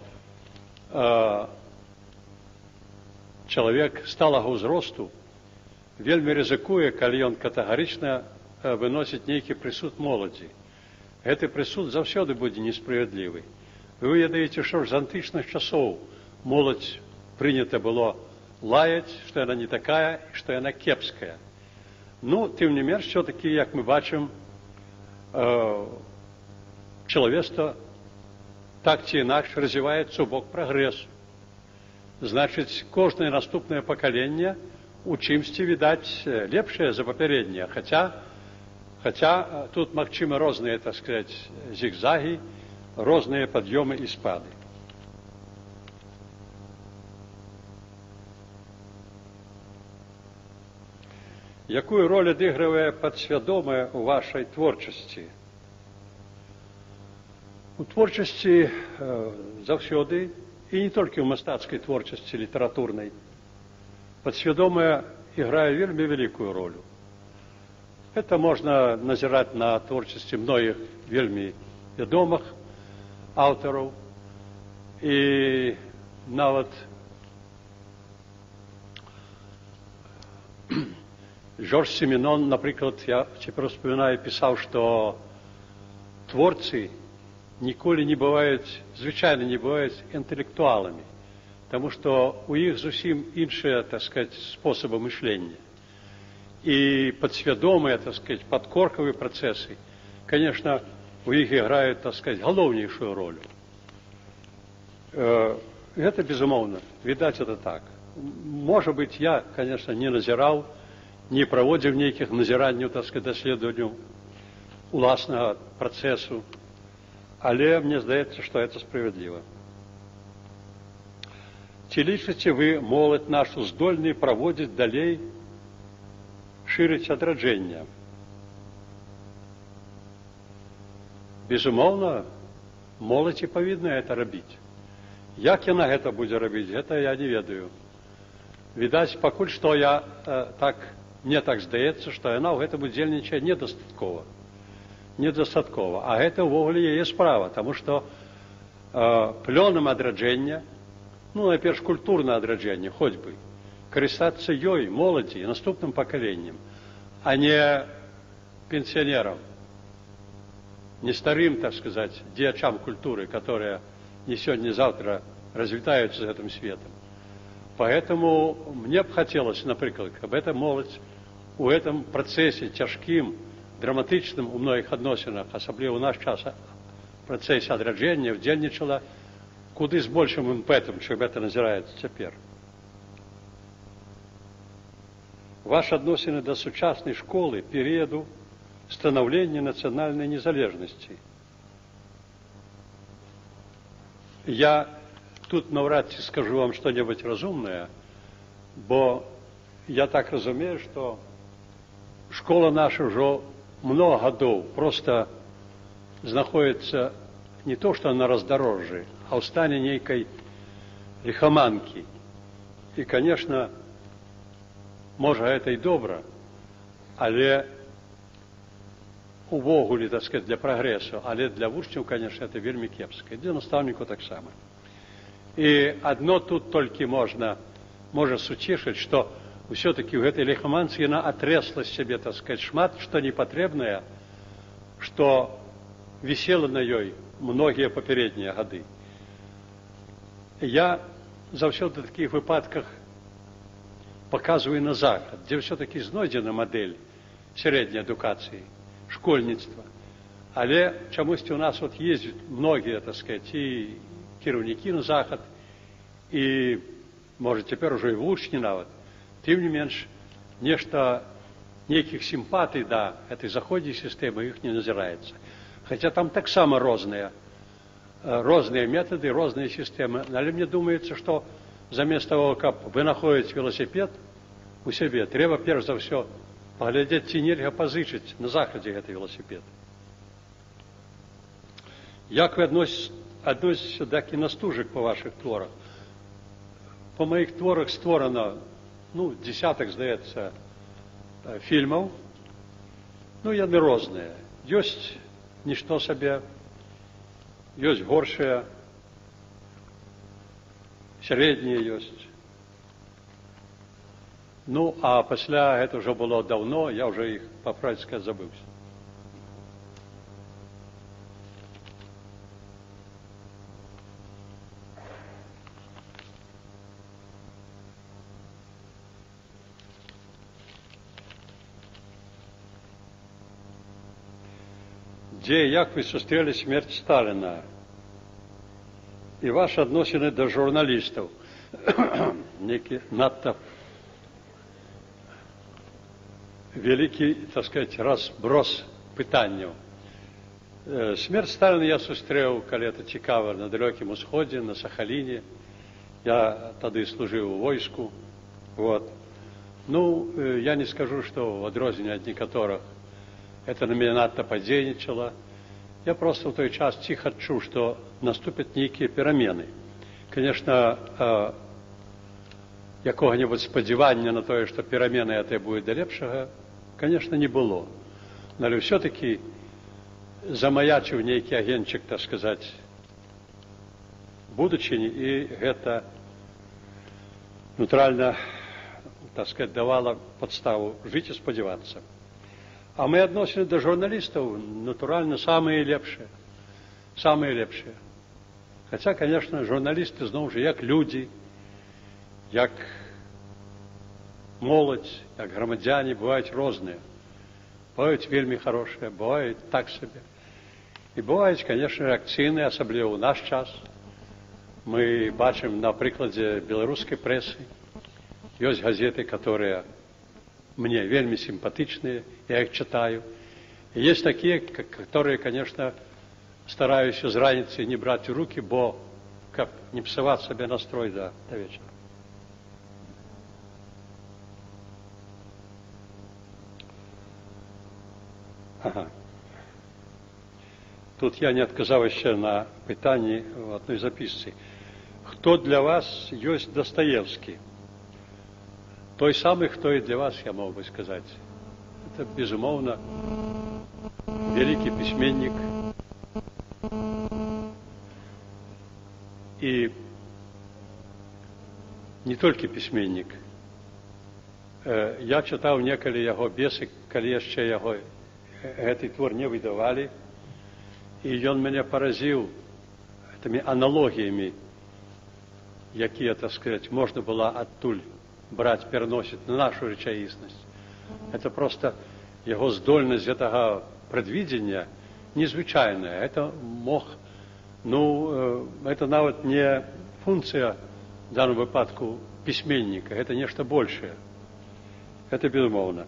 чалавек сталага ўзросту вельмі рызыкуе, калі ён катэгарычна выносіць нейкі прысуд моладзі. Гэты прысуд заўсёды будзе несправядлівы. Вы ведаеце, што з антычных часоў моладзь прынята было лаяць, што яна не такая, і што яна кепская. Ну, тым не менш, все-таки, як мы бачым, чалавецтва так ці інакш развіваецца ў бок прагрэсу. Значыць, кожнае наступнае пакаленне у чымсьці, відаць, лепшае за папярэдняе, хаця тут магчымы розныя, так сказаць, зігзагі, розныя пад'ёмы і спады. Якую роль адыгрывае падсвядомае ў вашай творчасці? У творчасці заўсёды, і не толькі ў мастацкай творчасці літаратурнай, падсвядомая іграе вельмі вялікую ролю. Это можна назіраць на творчасці многіх вельмі вядомых аўтараў, і нават Жорж Семенон, напрыклад, я цяпер успамінаю, пісаў, што творцы ніколі не бываюць, звычайна не бываюць інтэлектуаламі, таму што у іх зусім іншыя, так сказаць, спосабы мышлення. І падсвядомыя, так сказаць, падкоркавыя працэсы, конечно, у іх іграюць, так сказаць, галоўнейшую ролю. Гэта безумоўна, відаць, это так. Можа быць, я, конечно, не назіраў, не праводзіў нейкіх назіранняў, так сказаць, даследаванняў уласнага працэсу, але мне здаецца, што гэта справядліва. Ці лічыце вы моладзь нашу здольнай праводзіць далей, шырыць адраджэнне? Безумоўна, моладзь і павінна гэта рабіць. Як яна гэта будзе рабіць, гэта я не ведаю. Відаць, пакуль што мне так здаецца, што яна ў гэтым удзельнічае недастаткова. А гэта ўвогуле яе справа, таму што плёнам адраджэння, ну, найперш культурнае адраджэнне, хоць бы, карыстацца ёй, моладзі, наступным пакаленнем, а не пенсіянерам, не старым, так сказать, дзеячам культуры, которые не сёння, не завтра развітаюцца з гэтым светом. Поэтому мне б хотелось, например, чтобы эта молодь у этом процессе цяжкім, драматычным у многіх адносінах, асабліва ў наш час працэсе адраджэння, удзельнічала куды з большым імпэтам, чым гэта назіраецца цяпер. Ваши адносіны да сучаснай школы перыяду станаўлення нацыянальнай незалежнасці. Я тут наўрад ці скажу вам што-небудзь разумнае, бо я так разумею, што школа наша ўжо много гадоў просто знаходіцца не то, што на раздарожжы, а ў стане нейкай ліхаманкі. І, конечно, можа, гэта і добра, але увогуле, так сказать, для прагрэсу, але для вучняў, конечно, это вельмі кепска, і для настаўнікаў таксама. І адно тут толькі можа суцешыць, што ўсё-такі ў гэтай ліхаманцы яна атрэсла з сябе, так сказать, шмат, што непатрэбнае, што вісела на ёй многія папярэднія гады. Я заўсёды в такіх выпадках показываю на захад, дзе ўсё-такі знойдзена мадэль сярэдняй адукацыі, школьніцтва. Але чамусьці у нас вот ездзяць многія, так сказать, і кіраўнікі на захад, і, можа, цяпер ужо і вучні нават, тым не менш, нейкіх сімпатый да этой заходняй сістэмы іх не назіраецца. Хаця там таксама розныя метады, розныя сістэмы. Але мне думаецца, што замест того, каб вынаходзіць веласіпед у сябе, трэба перш за ўсё паглядзець, ці нельга пазычыць на захадзе гэты веласіпед. Як вы адносіцеся да кінастужак па вашых творах? Па маіх творах створана, десятак, здаецца, фільмаў. Яны розныя. Ёсць нішто сабе, ёсць горшыя, сярэднія ёсць. А пасля, гэта ўжо было даўно, я ўжо іх, па правдзе сказаць, забыўся. Дзе і як вы сустрэлі смерць Сталіна і вашы адносіны да журналістаў? Нейкі надта вялікі, так сказаць, разброс пытанняў. Смерць Сталіна я сустрэў, калі это цікава, на далёкім усходзе, на Сахаліне. Я тады служыў у войску. Я не скажу, што ў адрозненне ад некаторых это на мяне надта падзейнічала. Я проста ў той час ціха адчуў, што наступяць нейкія перамены. Канешне, якога-небудзь спадзявання на тое, што перамены гэтыя будуць да лепшага, канешне, не было. Але ўсё-такі замаячыў нейкі агеньчык, так сказаць, будучыні, і гэта натуральна, так сказаць, давала падставу жыць і спадзявацца. А мы адносіны да журналістаў, натуральна, самыя лепшыя. Самыя лепшыя. Хаця, канешне, журналісты, зноў жа, як людзі, як моладзь, як грамадзяне, бываюць розныя. Бываюць вельмі хорошыя, бываюць так сабе. І бываюць, канешне, рэакцыйныя, асабліва ў наш час. Мы бачым на прыкладзе беларускай прэсы. Ёсць газеты, которые мне вельмі симпатичные, я их читаю. И есть такие, которые, конечно, стараюсь с раницы не брать в руки, бо как не псовать себе настрой до вечера. Ага. Тут я не отказал еще на питании в одной записке. Кто для вас есть Достоевский? Той самый, кто и для вас, я мог бы сказать. Это, безумовно, великий письменник. И не только письменник. Я читал неколи его бесы, коли еще его этот твор не выдавали. И он меня поразил этими аналогиями, какие, так сказать, можно было оттуль брать, переносить на нашу речаісність. Это просто его здольность этого предвидения незвычайная. Это мог, это нават не функция в данном выпадку письменника, это нечто большее. Это безумовно.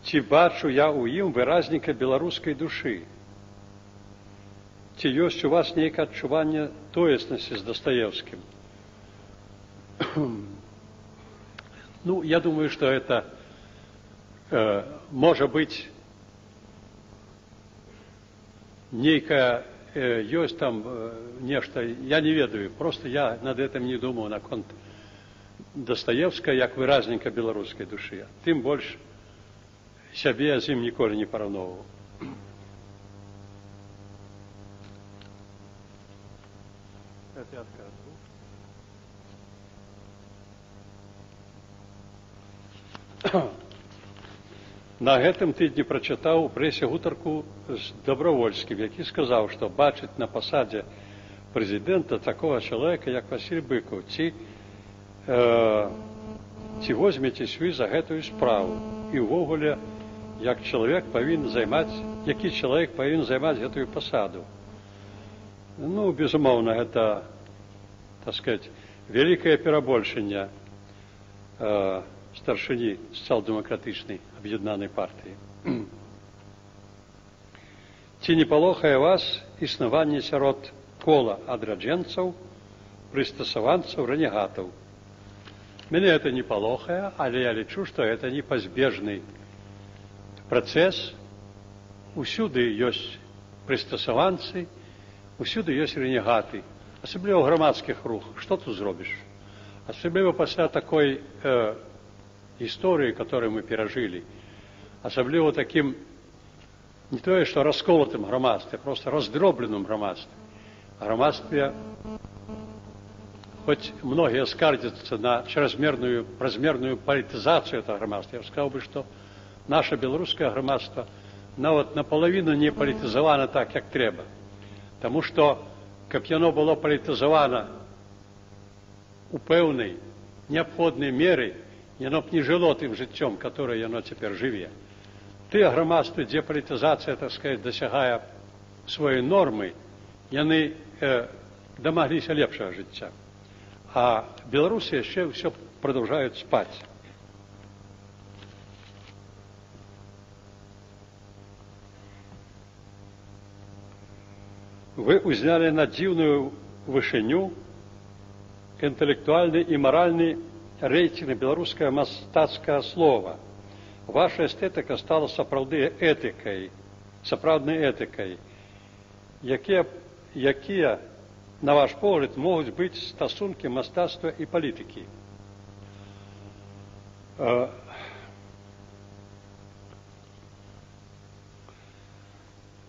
Ці бачу я у ім выразніка беларускай душы? Ці ёсць у вас нейкае адчуванне тоеснасці з Достоевским? Я думаю, что это может быть некое, есть там нечто, я не ведаю, просто я над этим не думаю наконт Достоевского, як выразника белорусской души. Тем больше себе я з ім ніколі не параўноўваў. На гэтым тыдні прачытаў у прэсе гутарку з Добравольскім, які сказаў, што бачыць на пасадзе прэзідэнта такого чалавека, як Васіль Быкаў, ці возьмецесь вы за гэтую справу і ўвогуле, які чалавек павінен займаць гэтую пасаду. Безумоўна, гэта, так сказать, великае перабольшанне старшыні сацыял-дэмакратычнай аб'яднанай партыі. Ці не палохае вас існаванне сярод кола адраджэнцаў, прыстасаванцаў, рэнегатаў? Мяне это не палохае, але я лічу, што это непазбежны працэс. Усюды ёсць прыстасаванцы, усюды ёсць рэнегаты, асабліва ў грамадскіх рухах. Што тут зробіш? Асабліва пасля такой истории, которую мы пережили, особливо таким, не то что расколотым громадстве, а просто раздробленным громадстве. Громадстве, хоть многие скардятся на чрезмерную политизацию этого громадства, я бы сказал, что наше белорусское громадство наполовину не политизовано так, как треба. Потому что, как оно было политизовано у певной необходной меры, яно б не жило тым жыццём, которое яно цяпер жыве. Тыя грамадствы, дзе палітызацыя, так сказать, дасягае сваёй нормы, яны дамагліся лепшага жыцця. А беларусы яшчэ ўсё продолжают спаць. Вы узняли на дзіўную вышыню інтэлектуальны і маральны рейтинг белорусского мастацкого слова. Ваша эстетика стала сапраўднай этикой. Якія, на ваш погляд, могут быть стосунки мастацтва и политики?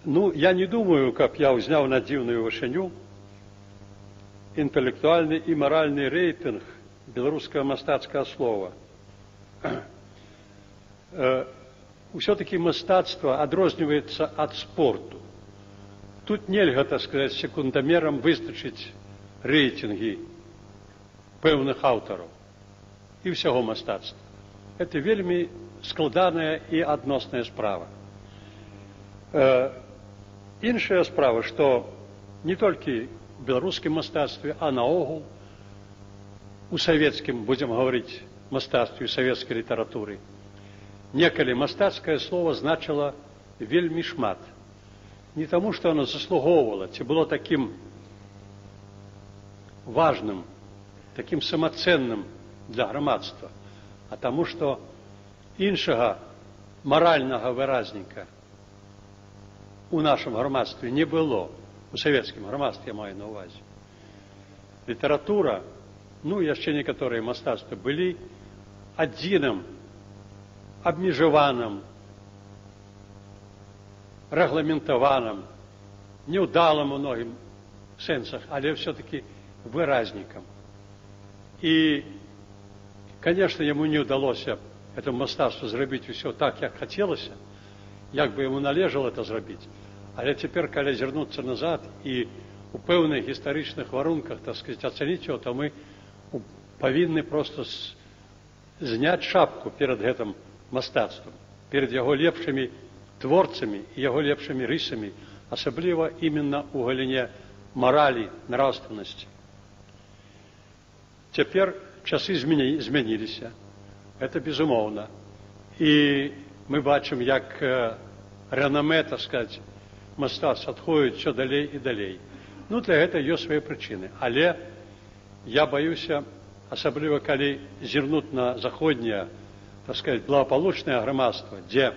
Ну, я не думаю, как я узнял на дзіўную вышыню интеллектуальный и моральный рейтинг белорусского мастацкого слова. Все-таки мастацтво адрозніваецца от спорту. Тут нельга, так сказать, секундомером вызначыць рейтинги пэўных аўтараў и всего мастацтва. Это вельмі складаная и адносная справа. Іншая справа, что не только в белорусском мастацтве, а наогул у советским, будем говорить, мастацтве, советской литературы, некалі мастацкое слово значило вельмі шмат. Не тому, что оно заслуговывало, ці было таким важным, таким самоценным для громадства, а тому, что іншага морального выразника у нашем громадстве не было, у советском громадстве я маю на увазе. Литература, ну, яшчэ некаторыя мастацтвы былі адзіным, абмежаваным, рэгламентаваным, неўдалым у многім сэнсах, але все-таки выразником. И, конечно, ему не удалося этому мастацтву зрабіць усё так, как хотелось, як бы ему належало это зрабіць. Але цяпер, калі зірнуцца назад и у пэўных гістарычных варунках, так сказать, оценить его, то мы павінны просто зняць шапку перед гэтым мастацтвам, перед яго лепшымі творцамі і яго лепшымі рысамі, асабліва именно у галіне морали, нравственности. Цяпер часы змяніліся, это безумоўна. И мы бачым, як рэноме, так сказать, мастацтва адходзіць все далей и далей. Ну, для гэта ёсць свае прычыны. Але я баюся, асабліва калі зірнуць на заходняе, так сказать, благополучное громадство, где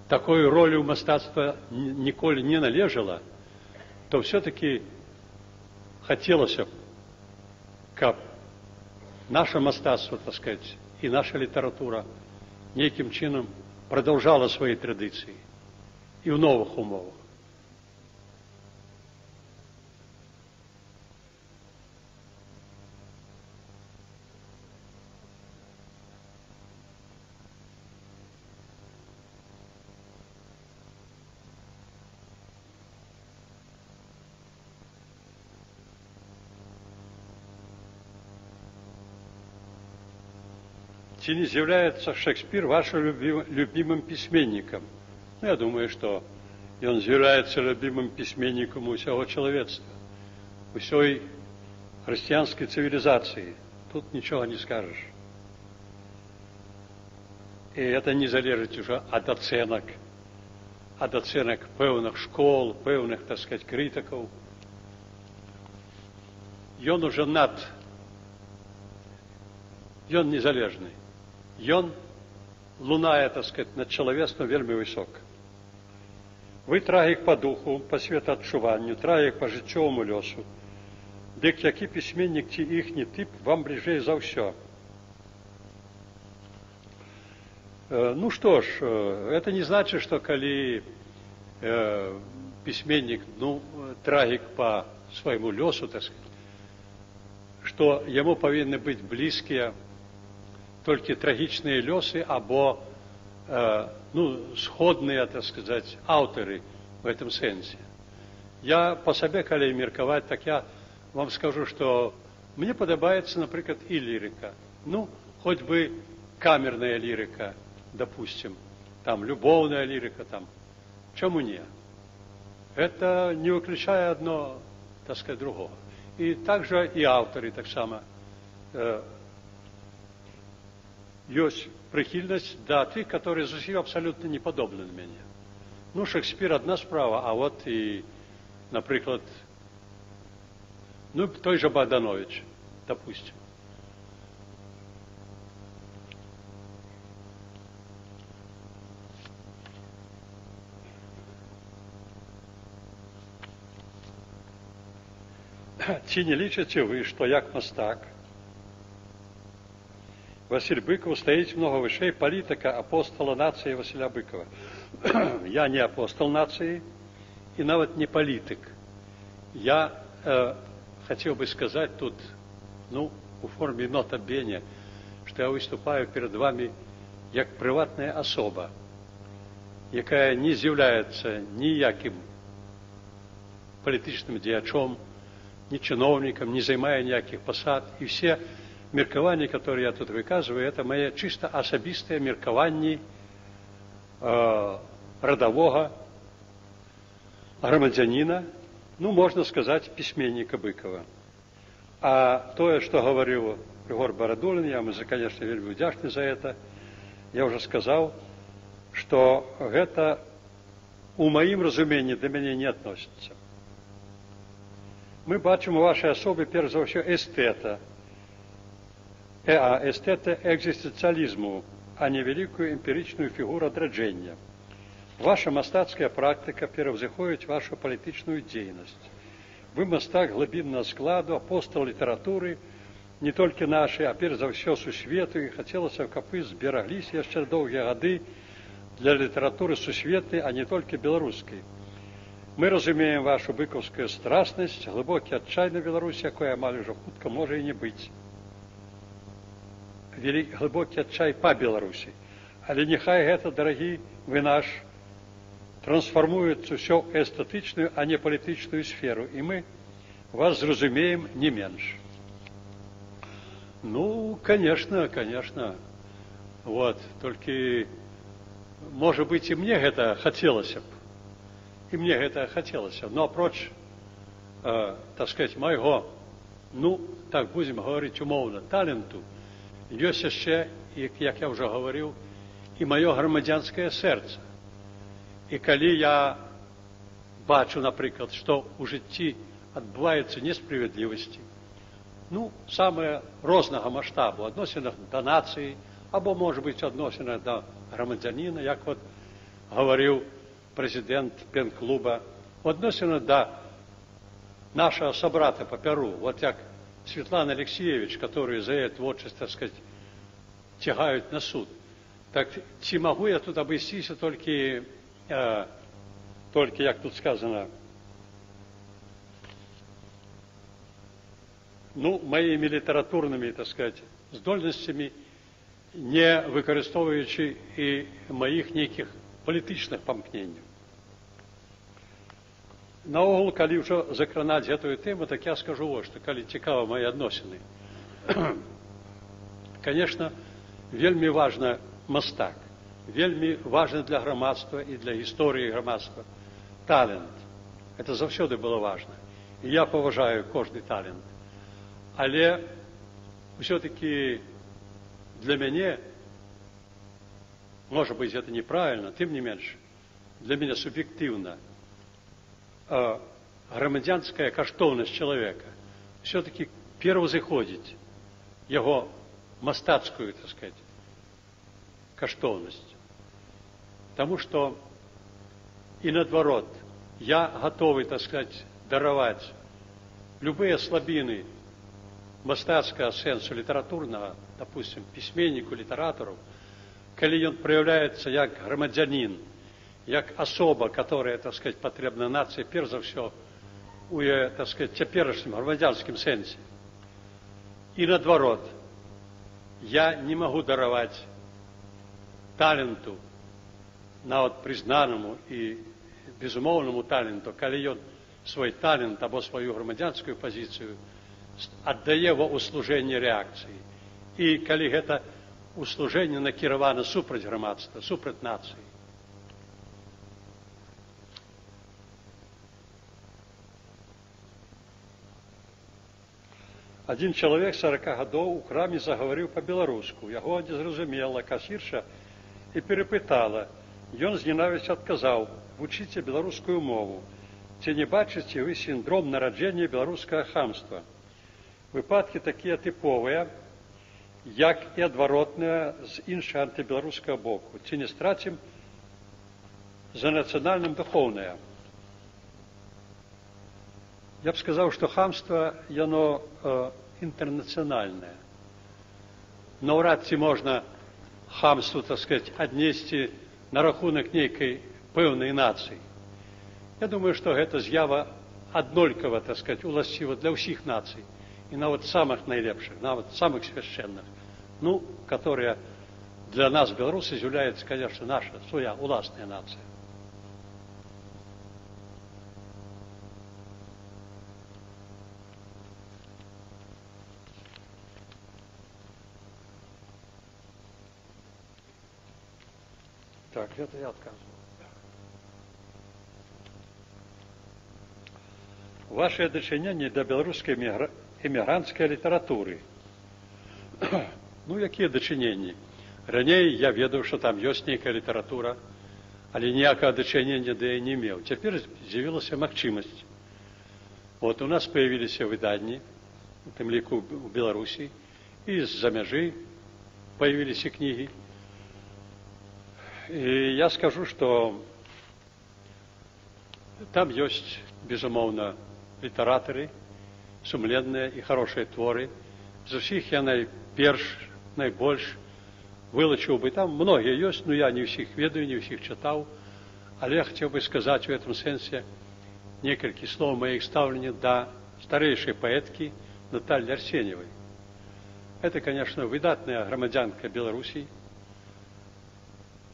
такой роли у мастацтва ніколі не належало, то все-таки хотелось бы, каб наше мастацтва, так сказать, и наша литература неким чином продолжала свои традиции и в новых умовах. Ці не з'яўляецца Шекспир вашим любимым письменником? Я думаю, что он з'яўляецца любимым письменником усяго человечества. усёй хрысціянскай цывілізацыі. Тут нічога не скажешь. И это не залежит уже от оценок пэўных школ, пэўных, так сказать, критиков. Ён уже ён незалежны. Ён лунае, так сказать, над чалавецтвам вельмі высока. Вы трагік по духу, по светаадчуванню, трагік по жыццёваму лёсу. Дык які пісьменнік ці іхні тып вам бліжэй за ўсё? Ну что ж, это не значит, что коли письменник, трагик по своему лесу, так сказать, что ему повинны быть близкие только трагичные лесы, або сходные, так сказать, авторы в этом сенсе. Я по себе, коли мерковать, так я вам скажу, что мне подобается, например, и лирика. Хоть бы камерная лирика, допустим, там любовная лирика, там, чему нет? Это не выключая одно, так сказать, другого. И также и авторы так само есть прихильность до тых, которые зусім абсолютно не подобны на меня. Шекспир одна справа, а вот и, например, той же Богданович, допустим. Ці не лічыце вы, што як мастак Василь Быков стаіць многа вышэй палітыка апостола нацыі Василя Быкова? Я не апостол нацыі і нават не палітык. Я хотел бы сказать тут, у форме нота бене, что я выступаю перед вами як прыватная особа, якая не з'яўляецца ніякім палітычным дзеячом, ни чиновником, не занимая никаких посад. И все меркования, которые я тут выказываю, это мои чисто особистые меркования родового громадянина, можно сказать, письменника Быкова. А то, что говорил Григорий Бородулин, я ему, конечно, вельмі вдячны за это, я уже сказал, что это у моим разумении до меня не относится. Мы бачим у вашей особи, перш за все, эстета. Эстета экзистенциализму, а не великую эмпиричную фигуру отраджения. Ваша мастацкая практика перевзыходит вашу политичную деятельность. Вы мастак глубинного складу, апостол литературы, не только нашей, а перш за все сусвету, и хотелось, каб вы збераглись яшчэ доўгія гады для литературы сусветной, а не только белорусской. Мы разумеем вашу быковскую страстность, глубокий отчай на Беларуси, якой амаль уже хутка может и не быть. Глубокий отчай по Беларуси. Але нехай это, дорогие вы наш, трансформуется все в эстетичную, а не политическую сферу. И мы вас зразумеем не меньше. Конечно. Вот, только, может быть, и мне это хотелось бы. И мне это хотелось. Но апроч, так сказать, моего, так будем говорить умовно, таленту, есть еще, как я уже говорил, и мое громадянское сердце. И коли я бачу, например, что у житті отбываются несправедливости, самые разного масштабу, относительно до нации, або, может быть, относительно до громадянина, як вот говорил президент пен-клуба, относительно до нашего собрата по Перу, вот как Светлана Алексеевич, который за это творчество, так сказать, тягают на суд. Так, ці могу я тут обойтись только, как тут сказано, моими литературными, так сказать, здольностями, не використовуючи и моих неких політичных памкненняў. Наогул, калі ўжо закранаць гэтую тему, так я скажу вот, што калі цікава мои адносіны. Конечно, вельмі важна мастак, вельмі важна для грамадства и для истории грамадства талент. Это заўсёды было важно. І я поважаю кожний талент. Але все-таки для меня, может быть, это неправильно, тем не меньше, для меня субъективно громадянская каштовность человека все-таки перевозыходить его мастацкую, так сказать, каштовность. Потому что и наоборот, я готовый, так сказать, даровать любые слабины мастацкого сенсу литературного, допустим, письменнику, литератору, коли он проявляется как громадянин, как особа, которая, так сказать, потребна нации, перш за все, у, так сказать, теперешнем громадянском сенсе. И наоборот, я не могу даровать таленту, нават признаному и безумовному таленту, коли он свой талент або свою громадянскую позицию отдае во услужение реакции. И коли это услужение накировано супроть громадства, супроть нации. Один человек 40 годов у храме заговорил по-белоруску. Яго не зразумела касірша и перепытала. Ён з ненависцю отказал: «Вучите белорусскую мову. Ці не бачите вы синдром нараджения белорусского хамства?» Выпадки такие типовые, як и адваротные з іншого антибелорусского боку. Ці не страцим за национальным духовное. Я бы сказал, что хамство, оно интернациональное. Но вряд ці можно хамство, так сказать, отнести на рахунок некой певной нации. Я думаю, что это з'ява однолькова, так сказать, уластива для всех наций. И нават самых найлепших, нават самых священных. Ну, которые для нас, белорусов, является, конечно, наша, своя, уластная нация. Так, это я отказываю. Ваше дачыненне до беларускай эмігранцкай літаратуры. Ну, якія дачыненні? Раней я ведаў, што там ёсць нейкая літаратура, але ніякага дачынення да я не меў. Цяпер з'явілася магчымасць. Вот у нас появіліся выданні, у тым ліку у Беларусі, і з-за мяжы появіліся кнігі. И я скажу, что там есть, безумовно, литераторы, сумленные и хорошие творы. З усіх я найбольш вылучил бы. Там многие есть, но я не всех ведаю, не всех читал. Але я хотел бы сказать в этом сенсе несколько слов моих ставления до старейшей поэтки Натальи Арсеньевой. Это, конечно, выдатная громадянка Белоруссии.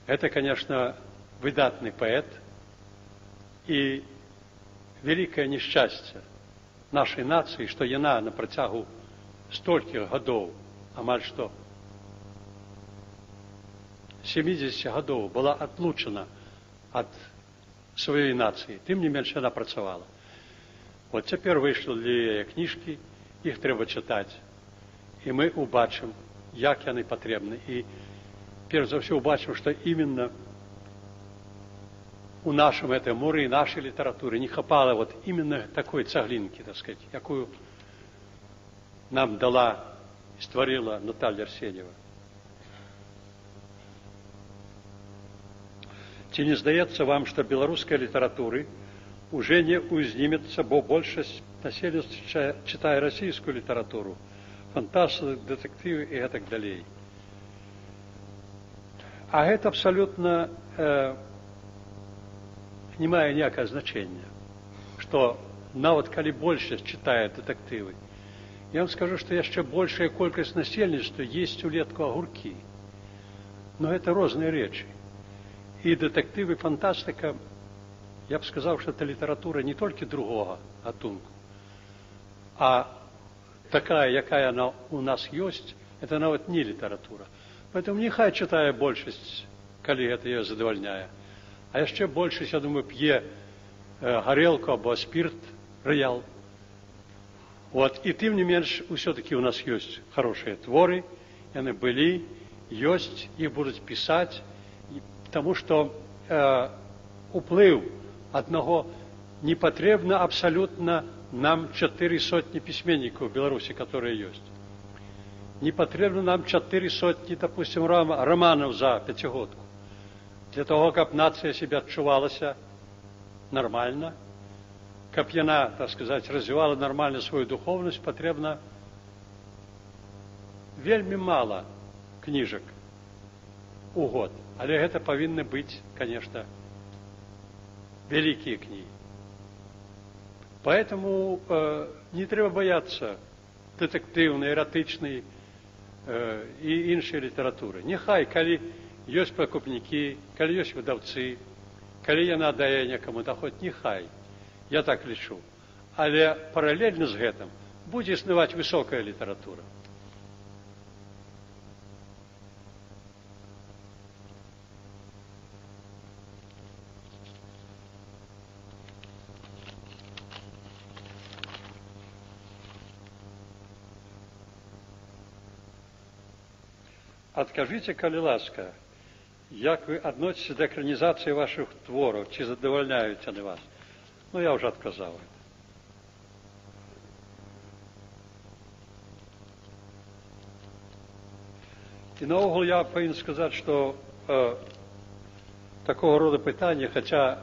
Это, конечно, выдатный поэт и великое несчастье нашей нации, что яна на протягу стольких годов, амаль что 70 годов, была отлучена от своей нации. Тем не меньше она працавала. Вот теперь вышли для книжки, их треба читать. И мы убачим, як яны потребны. И перш за все убачим, что именно у нашем этом море и нашей литературы не хапало вот именно такой цеглинки, так сказать, якую нам дала и створила Наталья Арсеньева. Ці не здаецца вам, что белорусской литературы уже не узнимется, бо большасць насельніцтва читае российскую литературу, фантастику, детективы и так далее. А это абсолютно не мае ніякага значения, что нават калі большасць читае детективы. Я вам скажу, что яшчэ большая колькасць насельніцтва есть улетку огурки. Но это разные речи. И детективы, фантастика, я бы сказал, что это литература не только другого гатунку, а такая, якая она у нас есть, это нават не литература. Поэтому нехай читае большасць, калі это ее задавальняе. А яшчэ большасць, я думаю, п'е гарелку або спирт, роял. Вот. І тым не менш, все-таки у нас ёсць хорошыя творы, яны былі, ёсць, іх будуць пісаць, потому што уплыў аднаго не патрэбна абсалютна нам 400 пісьменнікаў в Беларусі, которые ёсць. Не патрэбна нам 400, допустим, романаў за пяцігодку. Для того, каб нацыя себя адчувалася нормально, каб яна, так сказать, развивала нормально свою духовность, патрэбна вельмі мала кніжак у год. Але гэта павінны быць, конечно, вялікія кнігі. Поэтому не трэба бояться детективной, эротичной и іншай литературы. Нехай, калі ёсць пакупнікі, калі ёсць выдаўцы, калі яна дае некаму доход, нехай. Я так лічу. Але паралельна з гэтым будзе існаваць высокая літаратура. Адкажыце, калі ласка, як вы адносіце да экранізацыі вашых твораў, ці задавальняюць яны вас? Ну, я уже отказал. И наогул я повинен сказать, что такого рода питання, хотя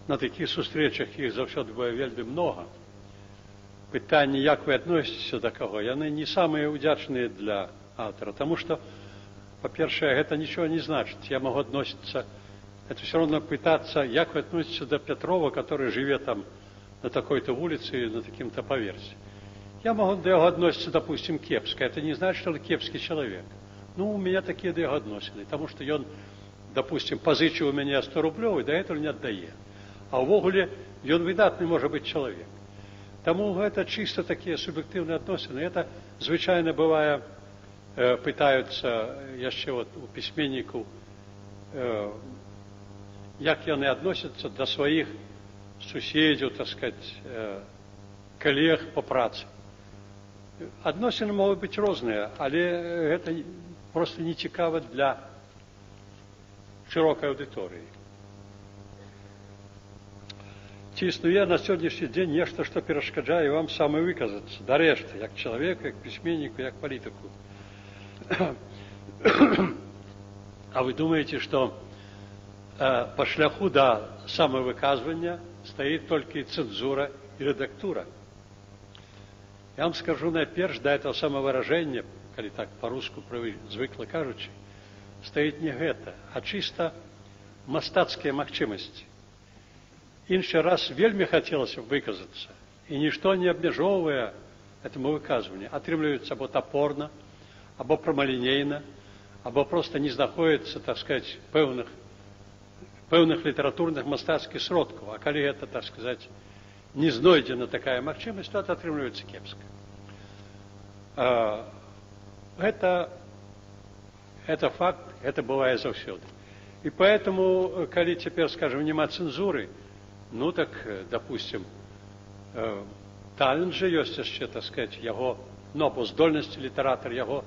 на таких встречах их завсёды бывае вельмі много, питання, як вы относитесь до кого, яны не самые удячные для автора, потому что, по-першее, это ничего не значит. Я могу относиться, это все равно пытаться, як вы относитесь до Петрова, который живет там на такой-то улице, на таким-то поверсе. Я могу до него относиться, допустим, кепско. Это не значит, что он кепский человек. Ну, у меня такие до него относины, потому что он, допустим, позычил у меня 100 рублей, и до этого не отдает. А в огуле он выдатный может быть человек. Тому это чисто такие субъективные относины. Это, звичайно, бывает, пытаются еще вот у письменников, як яны адносяцца до своих суседзяў, так сказать, коллег по працы. Адносіны могуць быць розныя, але гэта просто не цікава для широкой аудитории. Ці існуе на сённяшні дзень нешта, што перашкаджае вам самавыказацца, дарэшты, як чалавеку, як пісьменніку, як палітыку. А вы думаете, что по шляху до самовыказывания стоит только цензура и редактура? Я вам скажу, найперш, до этого самовыражения, коли так по-русски звыкло кажучи, стоит не гэта, а чисто мастацкие магчымасці. Іншы раз вельмі хотелось выказаться, и ничто не обмежовывая этому выказыванию, атрымліваецца або топорно, або прамалінейна, або просто не знаходіцца, так сказать, пэўных літаратурных мастацкіх сродкаў. А калі гэта, так сказать, не знойдзена такая магчымасць, то это атрымліваецца кепска. Это факт, это бывает заўсёды. И поэтому, коли теперь, скажем, нема цензуры, ну так, допустим, талент же ёсць яшчэ, так сказать, яго, ну, або здольнасці літаратара, яго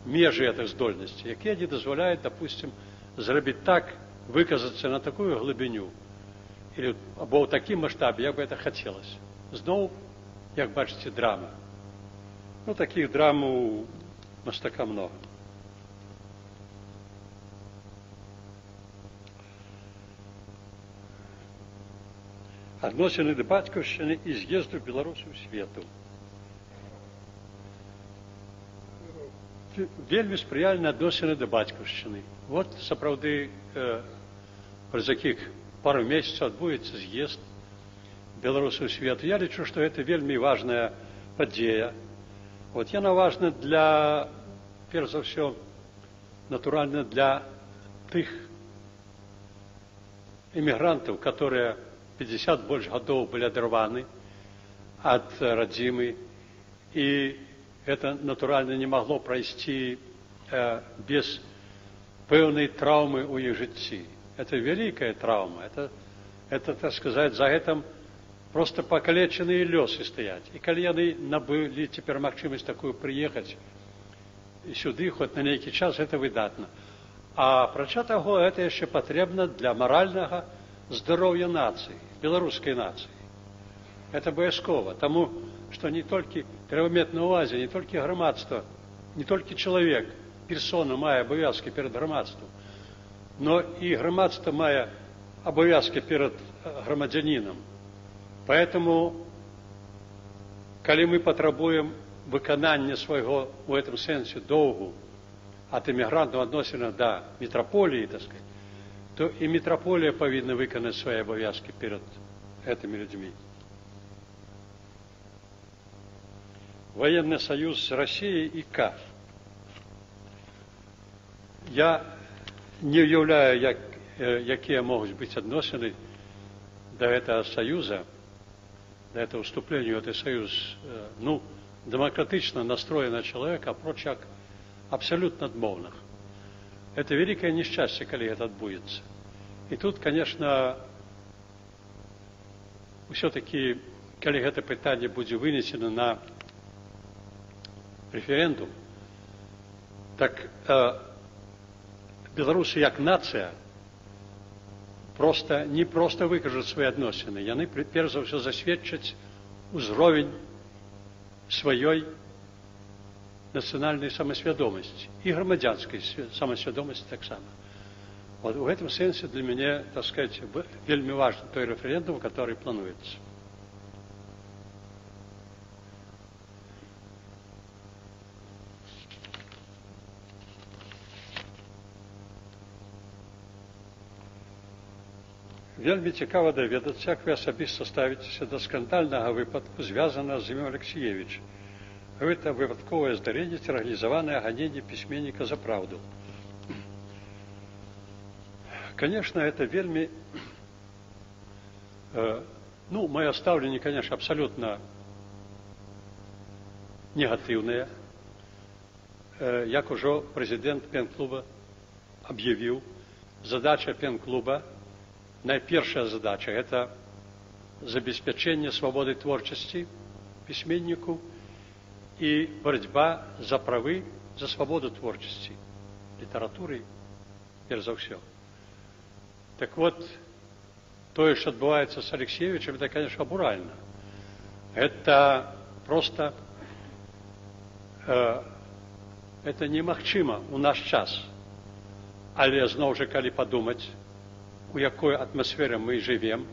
межы этих здольнасцей, якія не дазваляюць, допустим, зрабіць так, выказацца на такую глыбіню, или або ў такім маштабе, як бы это хотелось. Зноў, як бачыце, драма. Ну, таких драм у мастака много. Адносіны да бацькаўшчыны і з'езду беларусаў свету. Вельмі спрыяльны адносіны да бацькаўшчыны. Вот, сапраўды, праз якіх пару месяцаў адбудзецца з'езд беларусаў свету. Я лічу, што гэта вельмі важная падзея. Вот яна важна для, перш за ўсё, натуральна, для тых эмігрантаў, которые 50 больш гадоў былі адарваны ад радзімы, і это, натуральна, не могло пройти без пэўнай траўмы ў іх жыцці. Это великая травма. Это, так сказать, за этим просто пакалечаныя лёсы стаяць. І калі яны набылі цяпер магчымасць такую прыехаць сюды хоць на нейкі час, гэта выдатна. А апрача таго, гэта яшчэ патрэбна для маральнага здароўя нацыі, беларускай нацыі. Это абавязкова, таму што не толькі трэба мець на ўвазе, не толькі грамадства, не толькі чалавек, персона мае абавязкі перад грамадствам, но і грамадства мае абавязкі перад грамадзянінам. Поэтому, калі мы патрабуем выканання свайго у гэтым сэнсе доўгу ад эмігрантаў адносіна да метраполіі, так сказать, то і метраполія павінна выканаць свае абавязкі перад гэтымі людзьмі. Военный союз с Россией и КАФ. Я не уяўляю, якія могуць быць адносіны до этого союза, до этого вступления в этот союз, демократично настроенного человека, апроч як абсолютно адмоўных. Это великое несчастье, калі это адбудзецца. И тут, конечно, все-таки, калі гэта пытанне будзе вынесено на референдум, так беларусы як нацыя не просто выкажуць свае адносіны, яны перш за ўсё засведчаць узровень сваёй нацыянальнай самасвядомасці і грамадзянскай самасвядомасці таксама. Вот в этом сенсе для мяне, так сказать, вельмі важны той референдум, который плануецца. Вельмі цікава даведацца, як вы асабіста ставіцеся да скандальнага выпадку, звязанага з імем Алексіевіч. Гэта выпадковае здарэнне ці арганізаванае ганенне пісьменніка за праўду. Конечно, это вельмі... мое стаўленне, конечно, абсолютно негатыўнае. Як ужо прэзідэнт пен-клуба аб'явіў, задача пен-клуба, найпершая задача – это забеспячэнне свободы творчасці пісьменніку і барацьба за правы, за свободу творчасці, літаратуры, перш за ўсё. Так вот, тое, што адбываецца з Алексеевичем, это, конечно, абуральна. Это просто это немагчыма у наш час. Але зноў жа, калі падумаць, у якой атмасферы мы жывем,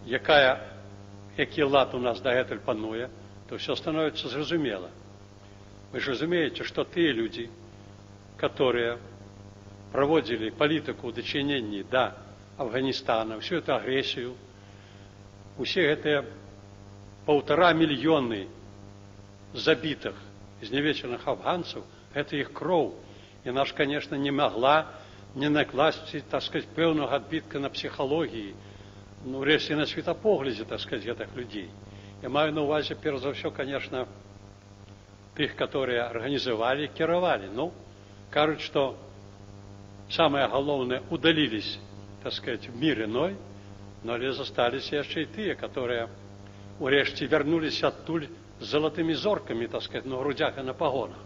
які лад у нас дагэтуль пануе, то все становится зразумела. Вы же разумеете, что те люди, которые проводили политику в дачыненні до Афганистана, всю эту агрессию, все эти 1,5 миллиона забитых, изневеченных афганцев, это их кровь. И наш, конечно, не могла не накласти, так сказать, пэўнага адбітка на психологии, врешті на світапоглядзе, так сказать, этих людей. Я маю на увазе, перш за ўсё, конечно, тых, которые организовали, кіравалі. Кажуть, что самое главное, удалились, так сказать, в мир иной, но але застались яшчэ и тыя, которые урэшце вернулись оттуль с золотыми зорками, так сказать, на грудях и на погонах.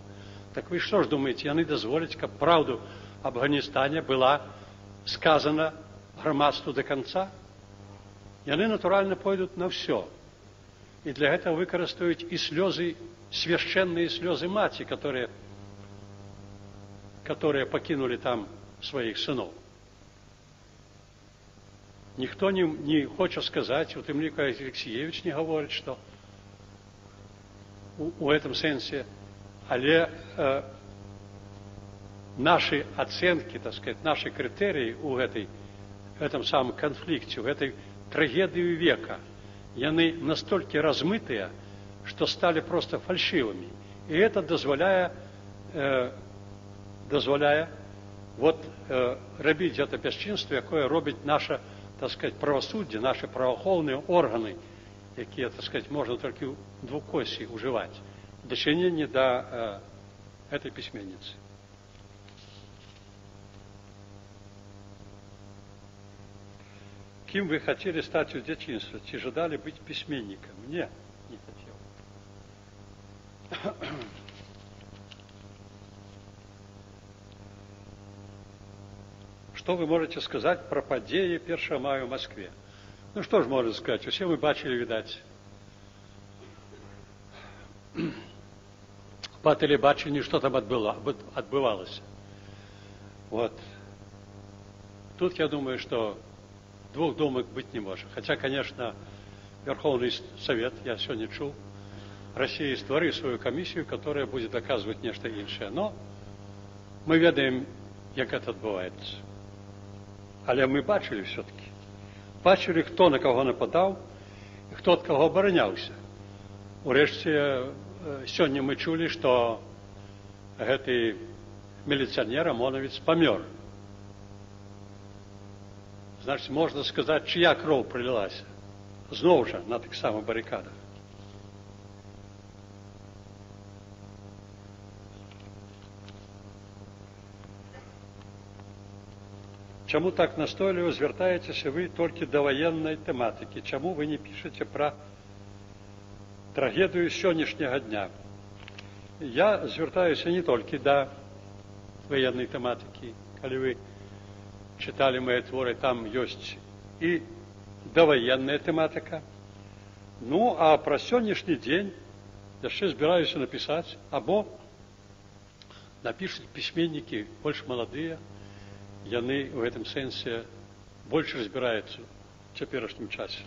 Так вы что ж думаете, яны дазволіць, каб правду об Афганистане была сказана грамадству до конца? Яны, натурально, пойдут на все. И для этого выкарыстаюць и слезы, священные слезы мати, которые покинули там своих сынов. Никто не хочет сказать, вот им Алексеевич не говорит, что в этом сенсе, але наши оценки, так сказать, наши критерии в этом самом конфликте, в этой трагедии века, яны настолько размытые, что стали просто фальшивыми. И это дозволяя робить это бесчинство, якое робить наше, так сказать, правосуддя, наши правоохоўныя органы, якія, так сказать, можно только в двукосі уживать, в дачыненні до этой письменницы. Кем вы хотели стать в детстве? Чи жадали быть письменником? Не хотел. Что вы можете сказать про подеи 1 мая в Москве? Ну, что ж можно сказать? Все мы бачили, видать, по телебачению, что там отбывалось. Вот. Тут, я думаю, что двух думок быть не может. Хотя, конечно, Верховный Совет, я сегодня чув, России створив свою комиссию, которая будет доказывать нечто іншее. Но мы ведаем, як это відбувається. Але ми бачили все-таки. Бачили, хто на кого нападав, і хто від кого оборонявся. Урешті, сьогодні ми чули, що гэты міліціонер ОМОНовець помер. Значить, можна сказати, чия кров пролилася. Знову ж на тих самих барикадах. Чому так настойліво звертаєтеся ви тільки до воєнної тематики? Чому ви не пишете про трагедію сьогоднішнього дня? Я звертаюся не тільки до воєнної тематики. Коли ви читали мої твори, там є і довоєнна тематика. Ну, а про сьогоднішній день я ще збираюся написати, або напишуть письменники більш молоді, яны в этом сенсе больше разбираются в теперешнем часе.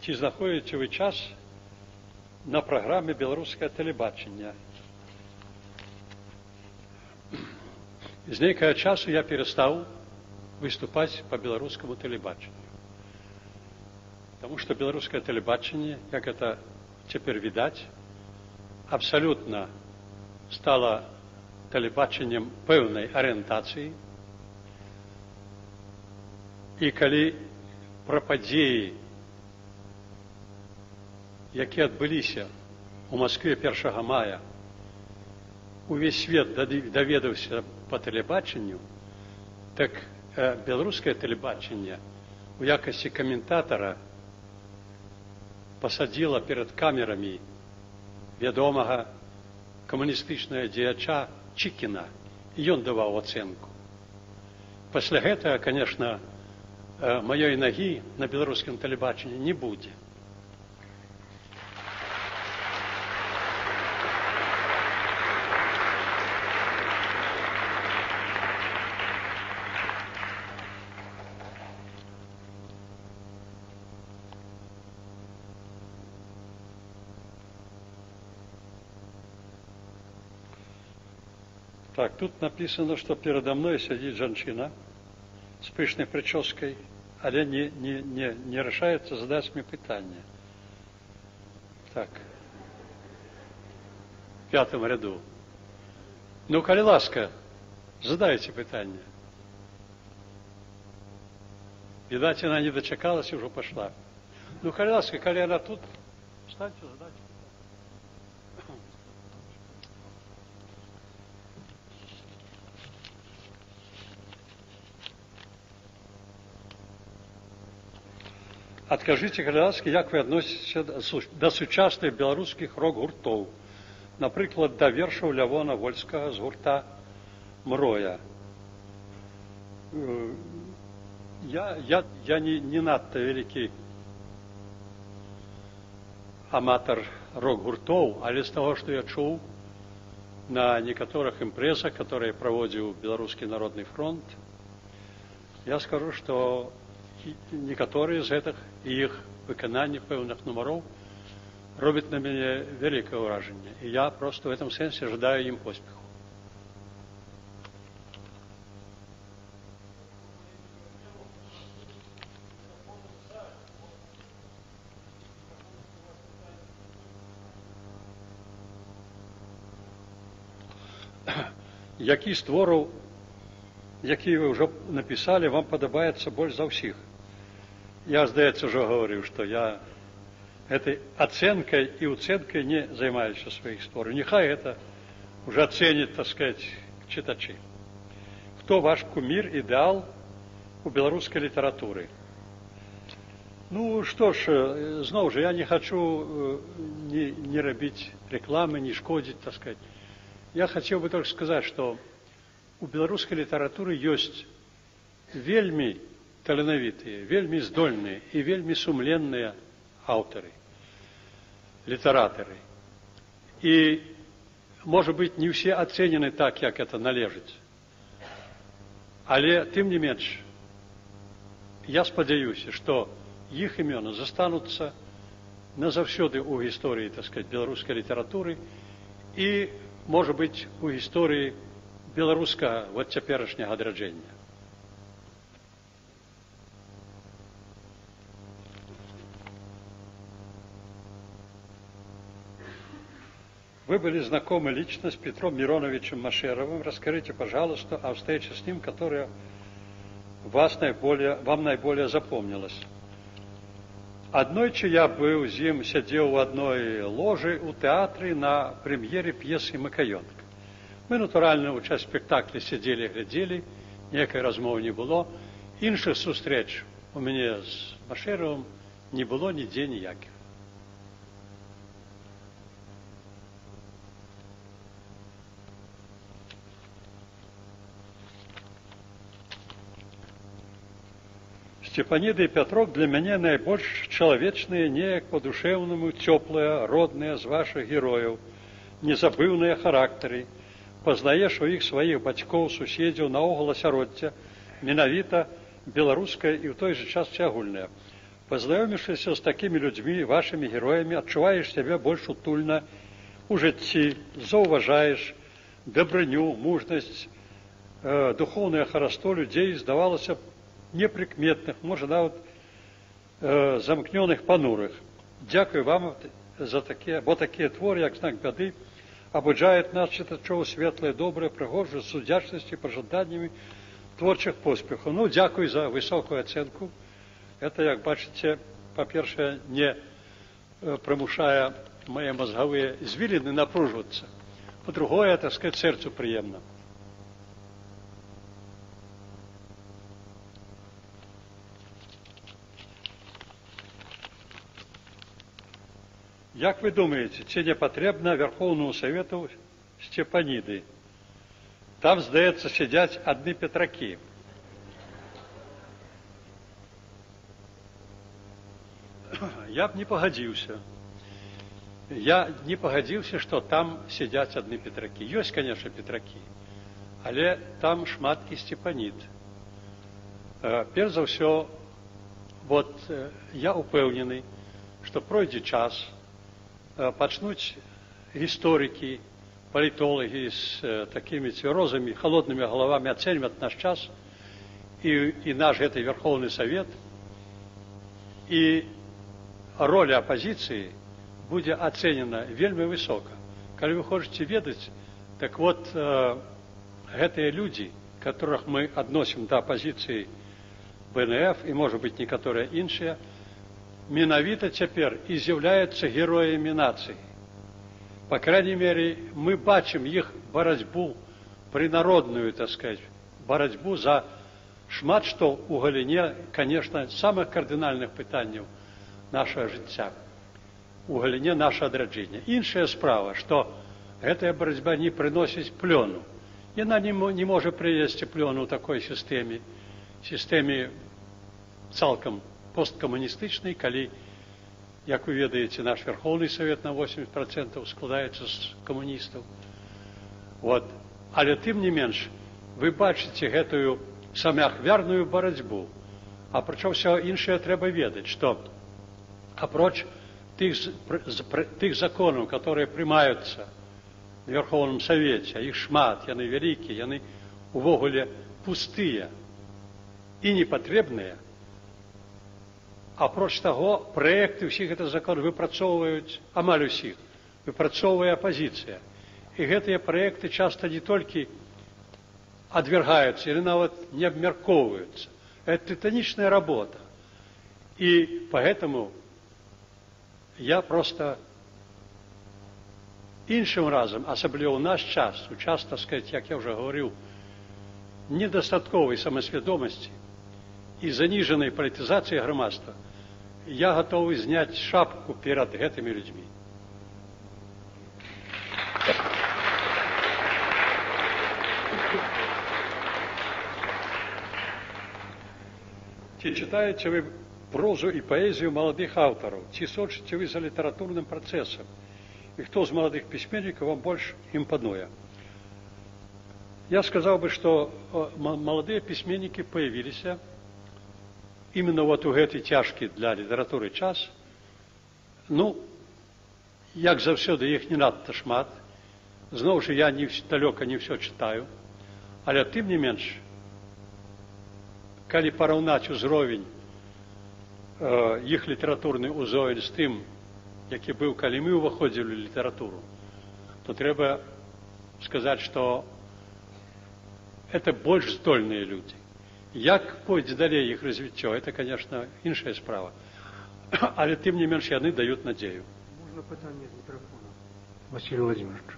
Чи знаходите ви час на програмі «Білоруське телебачення»? З некого часу я перестал выступать по белорусскому телебачению. Потому что белорусское телебачение, как это теперь видать, абсолютно стало телебаченнем певної орієнтації. І коли про події, які відбулися у Москві 1 мая, увесь світ довідався по телебаченню, так білоруське телебачення у якості коментатора посадило перед камерами відомого комуністичного діяча Чикіна, і він давав оцінку. Після цього, звісно, моєї ноги на білоруському телебаченні не буде. Так, тут написано, что передо мной сидит женщина с пышной прической, але не решается задать мне питание. Так, в 5-м ряду. Ну, коли ласка, задайте питание. Видать, она не дочекалась и уже пошла. Ну, коли ласка, коли она тут, встаньте, задайте. Адкажыце, калі ласка, як вы адносіцеся да сучасных беларускіх рок-гуртоў, напрыклад, да вершаў Лявона Вольскага з гурта «Мроя». Я не надта вялікі аматар рок-гуртоў, але з таго, што я чуў на некаторых імпрэзах, которые праводзіў Беларускі народны фронт, я скажу, што некоторые из этих и их выконание певных номеров робят на меня великое уражение. И я просто в этом сенсе ожидаю им поспеху. Які з творів, які ви вже написали, вам подобається більш за всіх? Я, здається, уже говорил, что я этой оценкой и уценкой не занимаюсь своих творів. Нехай это уже оценят, так сказать, читачи. Хто ваш кумир, ідэал у беларускай літаратуры? Ну, что ж, зноў жа, я не хочу не рабіць рекламы, не шкодзіць, так сказать. Я хотел бы только сказать, что у беларускай літаратуры ёсць вельмі таленавітыя, вельмі здольныя і вельмі сумленныя аўтары, літаратары. І, может быть, не все оценены так, як это належыць. Але, тым не менш, я спадзяюся, што іх імёны застануцца назаўсёды ў гісторыі, так сказать, беларускай літаратуры і, может быть, у гісторыі беларускага вот цяперашняга адраджэння. Вы были знакомы лично с Петром Мироновичем Машеровым. Расскажите, пожалуйста, о встрече с ним, которая вам наиболее запомнилась. Аднойчы я быў з ім, сядзеў у адной ложы ў тэатры на прэм'ере п'есы «Макаёнка». Мы, натуральна, у час спектакля сядзелі, глядзелі, ніякай размовы не было. Іншых сустрэч у мяне з Машеровым не было нідзе ніякіх. Степаніда і Пятрок для мяне найбольш чалавечныя, неяк па-душэўнаму, цёплыя, родныя з вашых герояў, незабыўныя характары. Пазнаеш у іх сваіх бацькоў, суседзяў, наогул асяроддзя, менавіта беларускае і ў той жа час агульнае. Пазнаёміўшыся з такімі людзьмі, вашымі героямі, адчуваеш сябе больш утульна у жыцці, заўважаеш дабрыню, мужнасць, духоўнае хараство людзей, здавалася б, неприкметных, может, нават замкнёных, панурых. Дякую вам за такія, бо такія творы, як знак бяды, абуджаюць нас, чытачоў, светлае, добрае, прыгожае, з удзячнасці, пажаданнямі творчых поспехаў. Ну, дзякуй за высокую ацэнку. Это, як бачыце, па-першае, не прымушае мае мазгавыя звіліны напружвацца. Па-другое, так сказать, сэрцу прыемна. Як вы думаете, ці не патрэбна Верховному Совету Степаніды? Там, здаецца, сядзяць адны петракі. Я б не пагадзіўся. Я не пагадзіўся, што там сядзяць адны петракі. Ёсць, конечно, петракі, але там шмат і Степанід. Перш за ўсё, вот я упэўнены, што пройдзе час, пачнуць гісторыкі, палітолагі з такімі цвярозамі, холоднымі галавамі ацэньваць наш час і наш гэты Верховны Савет, і роля апазіцыі будзе ацэнена вельмі высока. Калі вы хочаце ведаць, так вот, гэтыя людзі, которых мы адносім да апазіцыі БНФ і, можа быць, некаторыя іншыя, менавіта цяпер і з'яўляюцца героямі нацыі. По крайней мере, мы бачым іх барацьбу прынародную, так сказать, барацьбу за шмат што ў галіне, конечно, самых кардынальных пытанняў нашага жыцця, у галіне нашага адраджэння. Іншая справа, што гэтая барацьба не прыносіць плёну. Яна не можа прынесці плёну ў такой сістэме цалкам посткамуністычнай, калі, як вы ведаеце, наш Верховны Савет на 80% складаецца з камуністаў. Вот. Але тым не менш, вы бачыце гэтую самаахвярную барацьбу. А прычым ўсё іншае трэба ведаць, што апроч тых законаў, которые прымаюцца в Верховном Савете, а іх шмат, яны вялікія, яны увогуле пустыя і непатрэбныя. Апроч таго, праекты ўсіх гэтых законаў выпрацоўваюць, амаль усіх, выпрацоўвае апазіцыя. І гэтыя праекты часта не толькі адвергаюцца, яны нават не абмяркоўваюцца. Это титанічная работа. И поэтому я просто Іншим разом, особливо в наш час, у час, так сказати, як я вже говорив, недостаткової самосвідомості і заніженої політизації громадства, я готовий зняти шапку перед гэтымі людьми. Ці читаєте ви прозу і поезію молодих авторів, ці сочите ви за літературним процесом, и кто из молодых письменников вам больше импонует? Я сказал бы, что молодые письменники появились именно вот у этой тяжкий для литературы час. Ну, як завсёды, їх не надто шмат. Знову ж я далеко не все читаю. Але тим не менш, калі параўнаць узровень іх літаратурны ўзровень з тым, які быў, калі мы ўваходзілі ў літаратуру, то трэба сказаць, што это больш здольныя людзі. Як пойдзе далей іх развіццё, это, конечно, іншая справа. Але тым не менш яны даюць надзею. Можна пытанне з мікрафона? Василий Владимирович.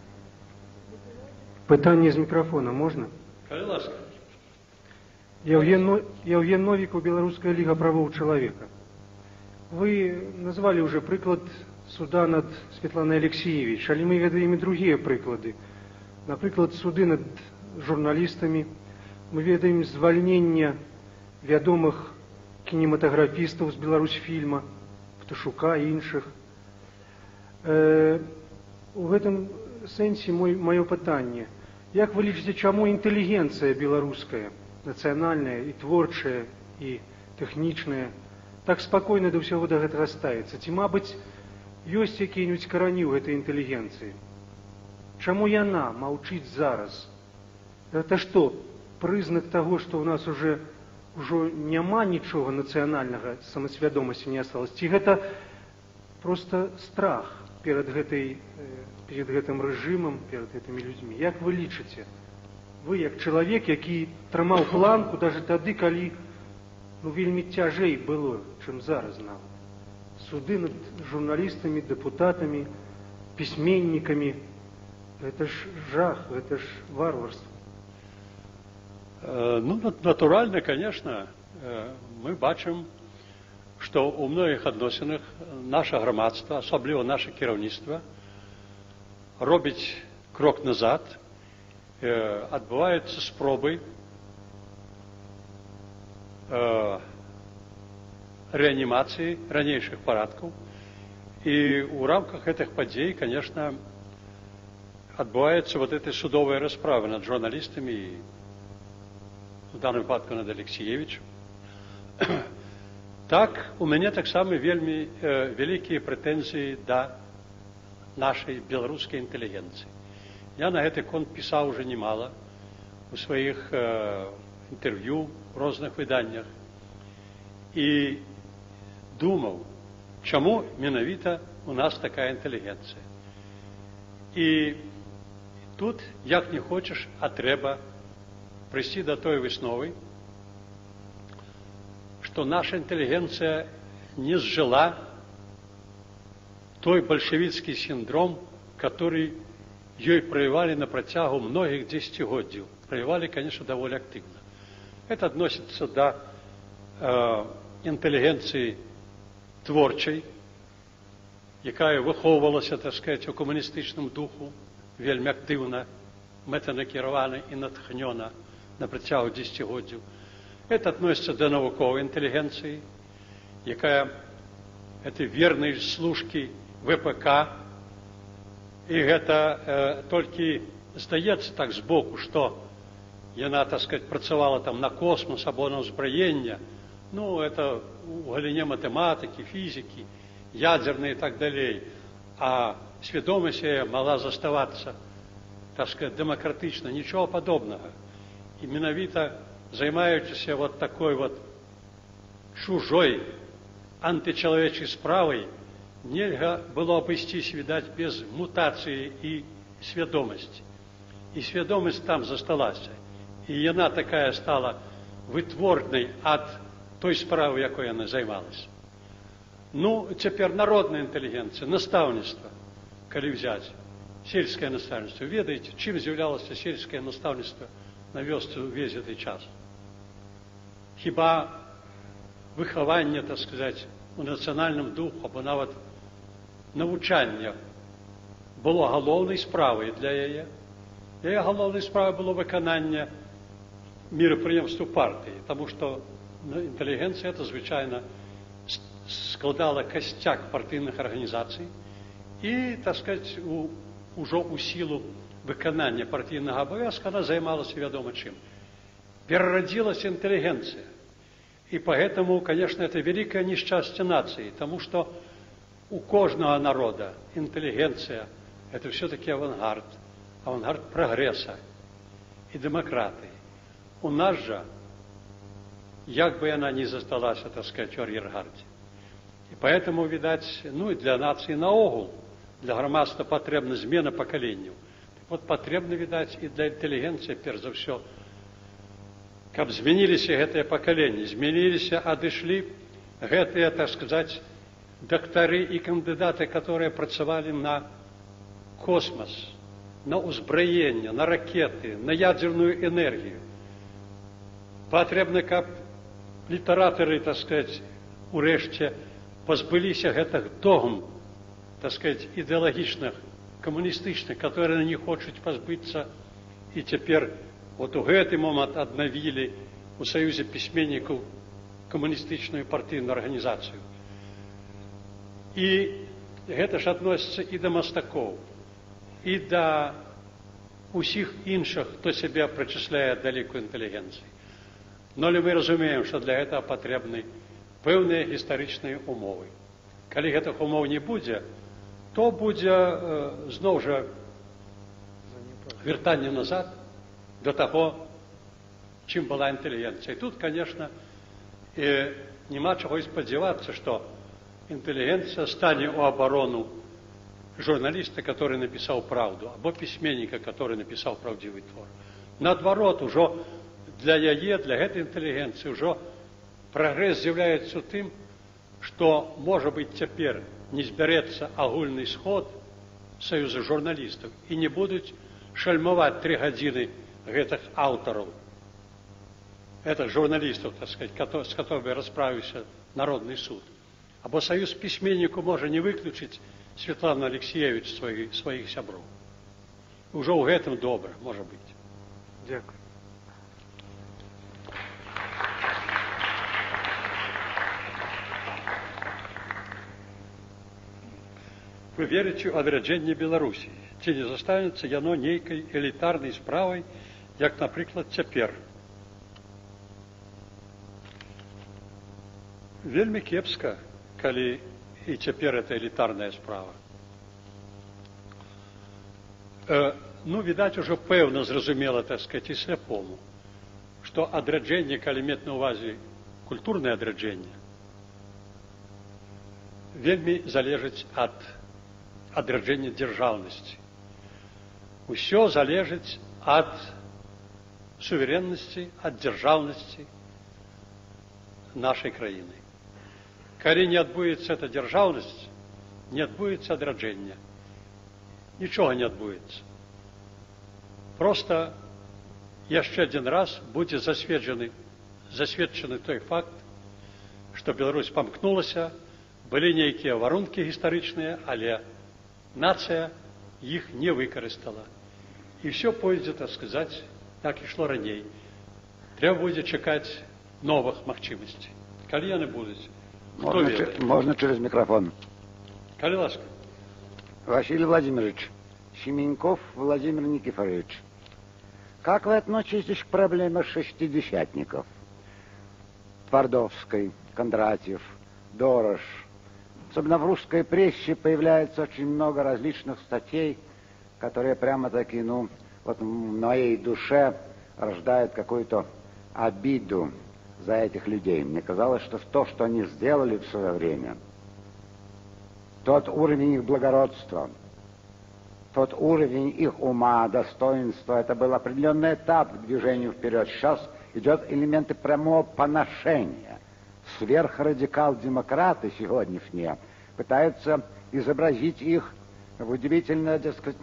Пытанне з мікрафона можна? Калі ласка. Евген Новиков, Белорусская лига правов человека. Вы назвали уже прыклад суда над Светланой Алексеевич, але мы ведаем и другие прыклады. Напрыклад, суды над журналистами. Мы ведаем звальнення вядомых кинематографистов з Беларусьфільма, Пташука и іншых. В этом сэнсе мое пытанне. Як вы лічыце, чаму інтэлігенцыя беларуская, нацыянальная і творчая, і тэхнічная, так спакойна да ўсяго да гэтага ставіцца? Ці, мабыць, ёсць якія-нибудь карані ў гэтай інтэлігенцыі? Чаму яна маўчыць зараз? Это што, прызнак таго, што ў нас ўжо няма нічога нацыянальнага, самасвядомасці не асталось? Ці гэта проста страх перад гэтым рэжымам, перад гэтымі людзьмі? Як вы лічыце? Вы, як чалавек, які трымаў планку даже тады, калі вельмі цяжэй было, чым зараз нават. Суды над журналістамі, дэпутатамі, пісьменнікамі. Это ж жах, это ж варварство. Ну, натуральна, конечно, мы бачым, што ў многіх адносінах наша грамадства, асабліва наша кіраўніцтва, робіць крок назад, адбываюцца спробы реанимации ранейших парадков. И в рамках этих подей, конечно, отбывается вот эта судовая расправа над журналистами, и в данном выпадку над Алексеевичем. Так, у меня так само вельми великие претензии до нашей белорусской интеллигенции. Я на этот конт писал уже немало у своих интервью в разных выданнях. И думал, чому менавіта у нас такая інтэлігенція. І тут, як не хочеш, а треба прийти до той висновы, что наша интеллигенция не сжила той большевистский синдром, который ее проявляли на протягу многих десятилетий. Проявляли, конечно, довольно активно. Это относится до інтэлігенції творчай, яка виховувалася, так сказати, у комуністичному духу, вельми активно, метанакірована і натхнена на протягу десятилетий. Это относится до науковой интеллигенции, яка это верные служки ВПК, и это только здаецца так сбоку, что яна, так сказать, працавала там на космос або на ўзбраенне. Ну, это в галине математики, физики, ядерной и так далее. А сведомость могла заставаться, так сказать, демократично. Ничего подобного. И менавіта, займаючись вот такой вот чужой античеловечей справой, нельзя было обойтись, видать, без мутации и сведомости. И сведомость там засталась. И она такая стала вытворной от той справы, якой яна займалась. Ну, цяпер народная інтэлігенцыя, настаўніцтва, калі взять. сельське наставництво. Ведаєте, чим з'являлося сельське наставництво на вёсцы увесь цей час? Хіба виховання, так сказати, у національному духу, або навіть навчання було головною справою для її. Її головною справою було виконання міроприємств партії, тому що інтелігенція, це, звичайно, складала костяк партійних організацій і, так сказати, уже у силу виконання партійного обов'язку вона займалася відомо чим. Переродилась интеллигенция. И поэтому, конечно, это великое несчастье нации, потому что у каждого народа интеллигенция – это все-таки авангард прогресса и демократии. У нас же, як бы она ни засталась, так сказать, в арьергарде. И поэтому, видать, ну и для нации наогул, для громадства потребна змена поколению. Вот потребна, видать, и для интеллигенции, перш за все, каб змяніліся гэтыя пакаленні, змяніліся, адышлі гэтыя, так сказаць, дактары і кандыдаты, которые працавалі на космос, на ўзбраенне, на ракеты, на ядерную энергию. Патрэбна, каб літаратары, так сказаць, урэшце пазбыліся гэтых догм, так сказаць, ідэалагічных, камуністычных, которые не хочуць пазбыцца, і цяпер вот у гэты момент аднавілі у Саюзе пісьменнікаў камуністычную партыйную арганізацыю. І гэта ж адносіцца і да мастакоў, і да усіх іншых, хто сябе прычысляе да ліку інтэлігенцыі. Но мы разумеем, што для гэтага патрэбны пэўныя гістарычныя умовы. Калі гэтых умоў не будзе, то будзе зноў жа вяртанне назад до того, чым была інтэлігенцыя. І тут, конечно, нема чаго і спадзявацца, што інтэлігенцыя стане ў абарону журналіста, который написал правду, або пісьменніка, который написал правдивый твор. Наадварот, ужо для яе, для гэтай інтэлігенцыі, ужо прагрэс з'яўляецца ў тым, што, можа быць, цяпер не збярэцца агульны сход Саюза журналістаў і не будуць шальмаваць 3 гадзіны гэтых аўтараў, гэтых журналістаў, так сказать, с которыми расправіўся Народны суд. Або Саюз пісьменніку можа не выключыць Светлану Алексеевич сваіх сяброў. Ужо ў гэтым добра, можа быць. Дякую. Вы верыце ў адраджэнне Беларусі? Ці не застанецца яно нейкай элітарнай справай, як, напрыклад, цяпер? Вельмі кепска, калі і цяпер это элітарная справа. Ну, відаць, ужо пэўна зразумела, так сказать, і сляпому, што адраджэнне, калі мець на ўвазе культурнае адраджэнне, вельмі залежыць ад адраджэння дзяржаўнасці. Усё залежыць ад сувереннасці, ад дзяржаўнасці нашай краіны. Калі не адбудзецца эта дзяржаўнасць, не адбудзецца адраджэння. Нічога не адбудзецца. Просто яшчэ адзін раз будзе засведчаны той факт, што Беларусь памкнулася, былі нейкія варункі гістарычныя, але нацыя іх не выкарыстала. І ўсё пойдзе, так сказаць, так ішло раней. Трэба будзе чакаць новых магчымасцей. Калі яны будуць? Можно через микрофон. Коли ласка. Василий Владимирович, Семеньков Владимир Никифорович, как вы относитесь к проблеме шестидесятников? Твардовской, Кондратьев, Дорож. Особенно в русской прессе появляется очень много различных статей, которые прямо-таки, вот в моей душе рождают какую-то обиду за этих людей. Мне казалось, что то, что они сделали в свое время, тот уровень их благородства, тот уровень их ума, достоинства, это был определенный этап к движению вперед. Сейчас идет элементы прямого поношения. Сверхрадикал-демократы сегодняшние пытаются изобразить их удивительно, дескать,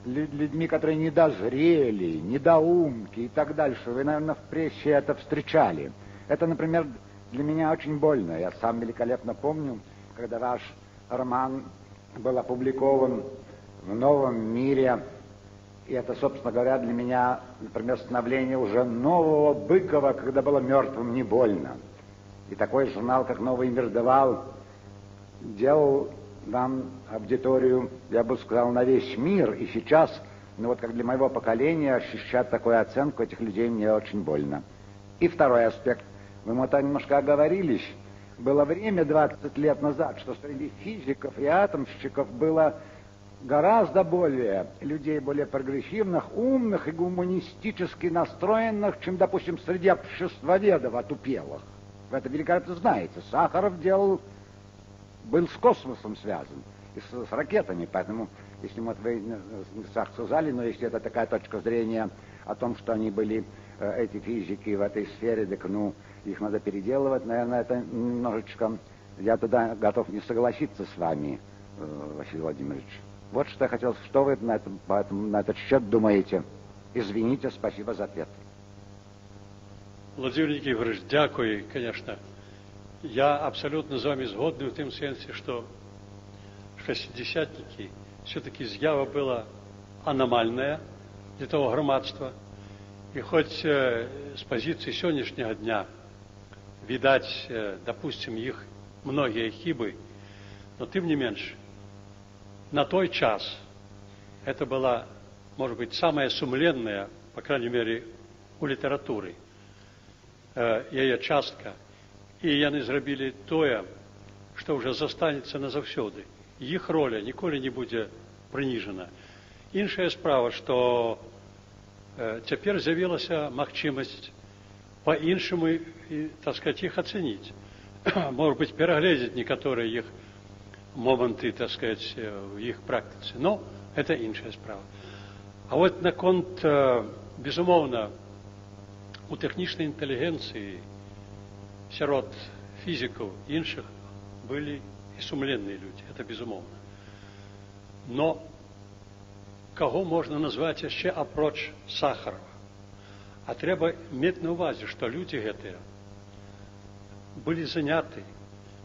людьми, которые недозрели, недоумки и так дальше. Вы, наверное, в прессе это встречали. Это, например, для меня очень больно. Я сам великолепно помню, когда ваш роман был опубликован в «Новом мире». И это, собственно говоря, для меня, например, становление уже нового Быкова, когда было мертвым не больно. И такой журнал, как «Новый мир» давал, делал нам аудиторию, я бы сказал, на весь мир. И сейчас, вот как для моего поколения, ощущать такую оценку этих людей мне очень больно. И второй аспект. Вы немножко оговорились. Было время 20 лет назад, что среди физиков и атомщиков было гораздо более людей более прогрессивных, умных и гуманистически настроенных, чем, допустим, среди обществоведов отупелых. Вы это великолепно знаете. Сахаров был с космосом связан, и с ракетами, поэтому, если вот вы сказали, но если это такая точка зрения о том, что они были, эти физики в этой сфере, так, их надо переделывать, наверное, это немножечко, я туда готов не согласиться с вами, Василий Владимирович. Вот что я хотел, что вы на этот счет думаете? Извините, спасибо за ответ. Владимир Никифорович, дякую, конечно. Я абсолютно з вами згодний в тим сенсі, що шестидесятники все-таки з'ява була аномальна для того громадства. І хоч з позиції сьогоднішнього дня видать, допустим, їх многие хибы, но тем не меньше, на той час это была, может быть, самая сумленная, по крайней мере, у литературы, ее частка. І яны зрабілі тое, што ўжо застанецца назаўсёды. Іх роля ніколі не будзе прыніжана. Іншая справа, што цяпер з'явілася магчымасць па-іншаму, так сказать, іх ацэніць. Может быть, перагледзець некаторыя іх моманты, так сказать, в іх практыцы. Но это іншая справа. А вот наконт, безумоўна, у тэхнічнай інтэлігенцыі сярод фізікаў іншых былі і сумленныя людзі, это безумоўна. Но каго можна назваць яшчэ апроч Сахарова? А трэба мець на ўвазе, што людзі гэтыя былі заняты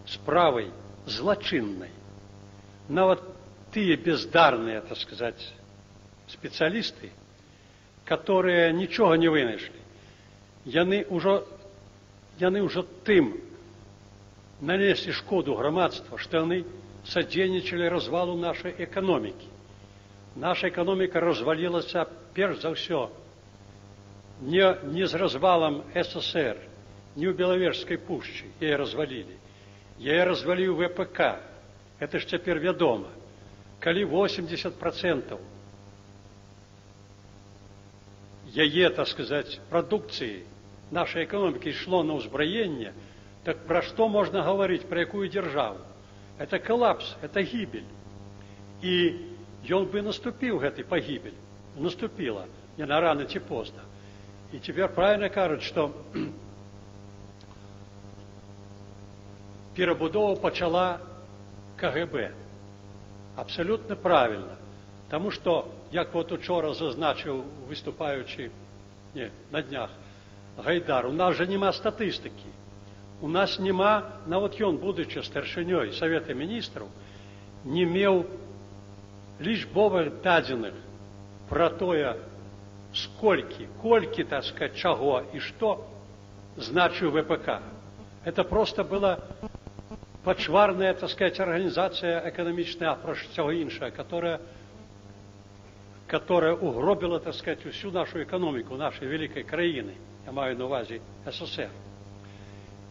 справай злачыннай. Нават тыя бездарныя, так сказать, спецыялісты, которые нічога не вынайшлі, яны ўжо тым нанеслі шкоду грамадства, што яны садзейнічалі развалу нашай эканомікі. Наша эканоміка развалілася перш за ўсё не з развалам СССР, не ў Белавежскай пушчы яе развалілі. Яе разваліў ВПК. Это ж цяпер вядома. Калі 80% яе, так сказать, прадукцыі нашей экономики шло на узброение, так про что можно говорить, про какую державу? Это коллапс, это гибель. И он бы наступил, этой погибель. Наступила, не на рано, ці поздно. И теперь правильно кажут, что перебудову почала КГБ. Абсолютно правильно. Тому что, як вот учора зазначив, виступаючи на днях, Гайдар, у нас же нема статистики. У нас нема, нават ён, будучи старшынёй Совета Министров, не меў лічбовых дадзеных про тое, колькі, так сказать, чаго и что значыў ВПК. Это просто была пачварная, так сказать, организация экономичная, апроч всего іншага, которая угробила, так сказать, всю нашу экономику, нашей великой краины. Я маю на увазе СССР.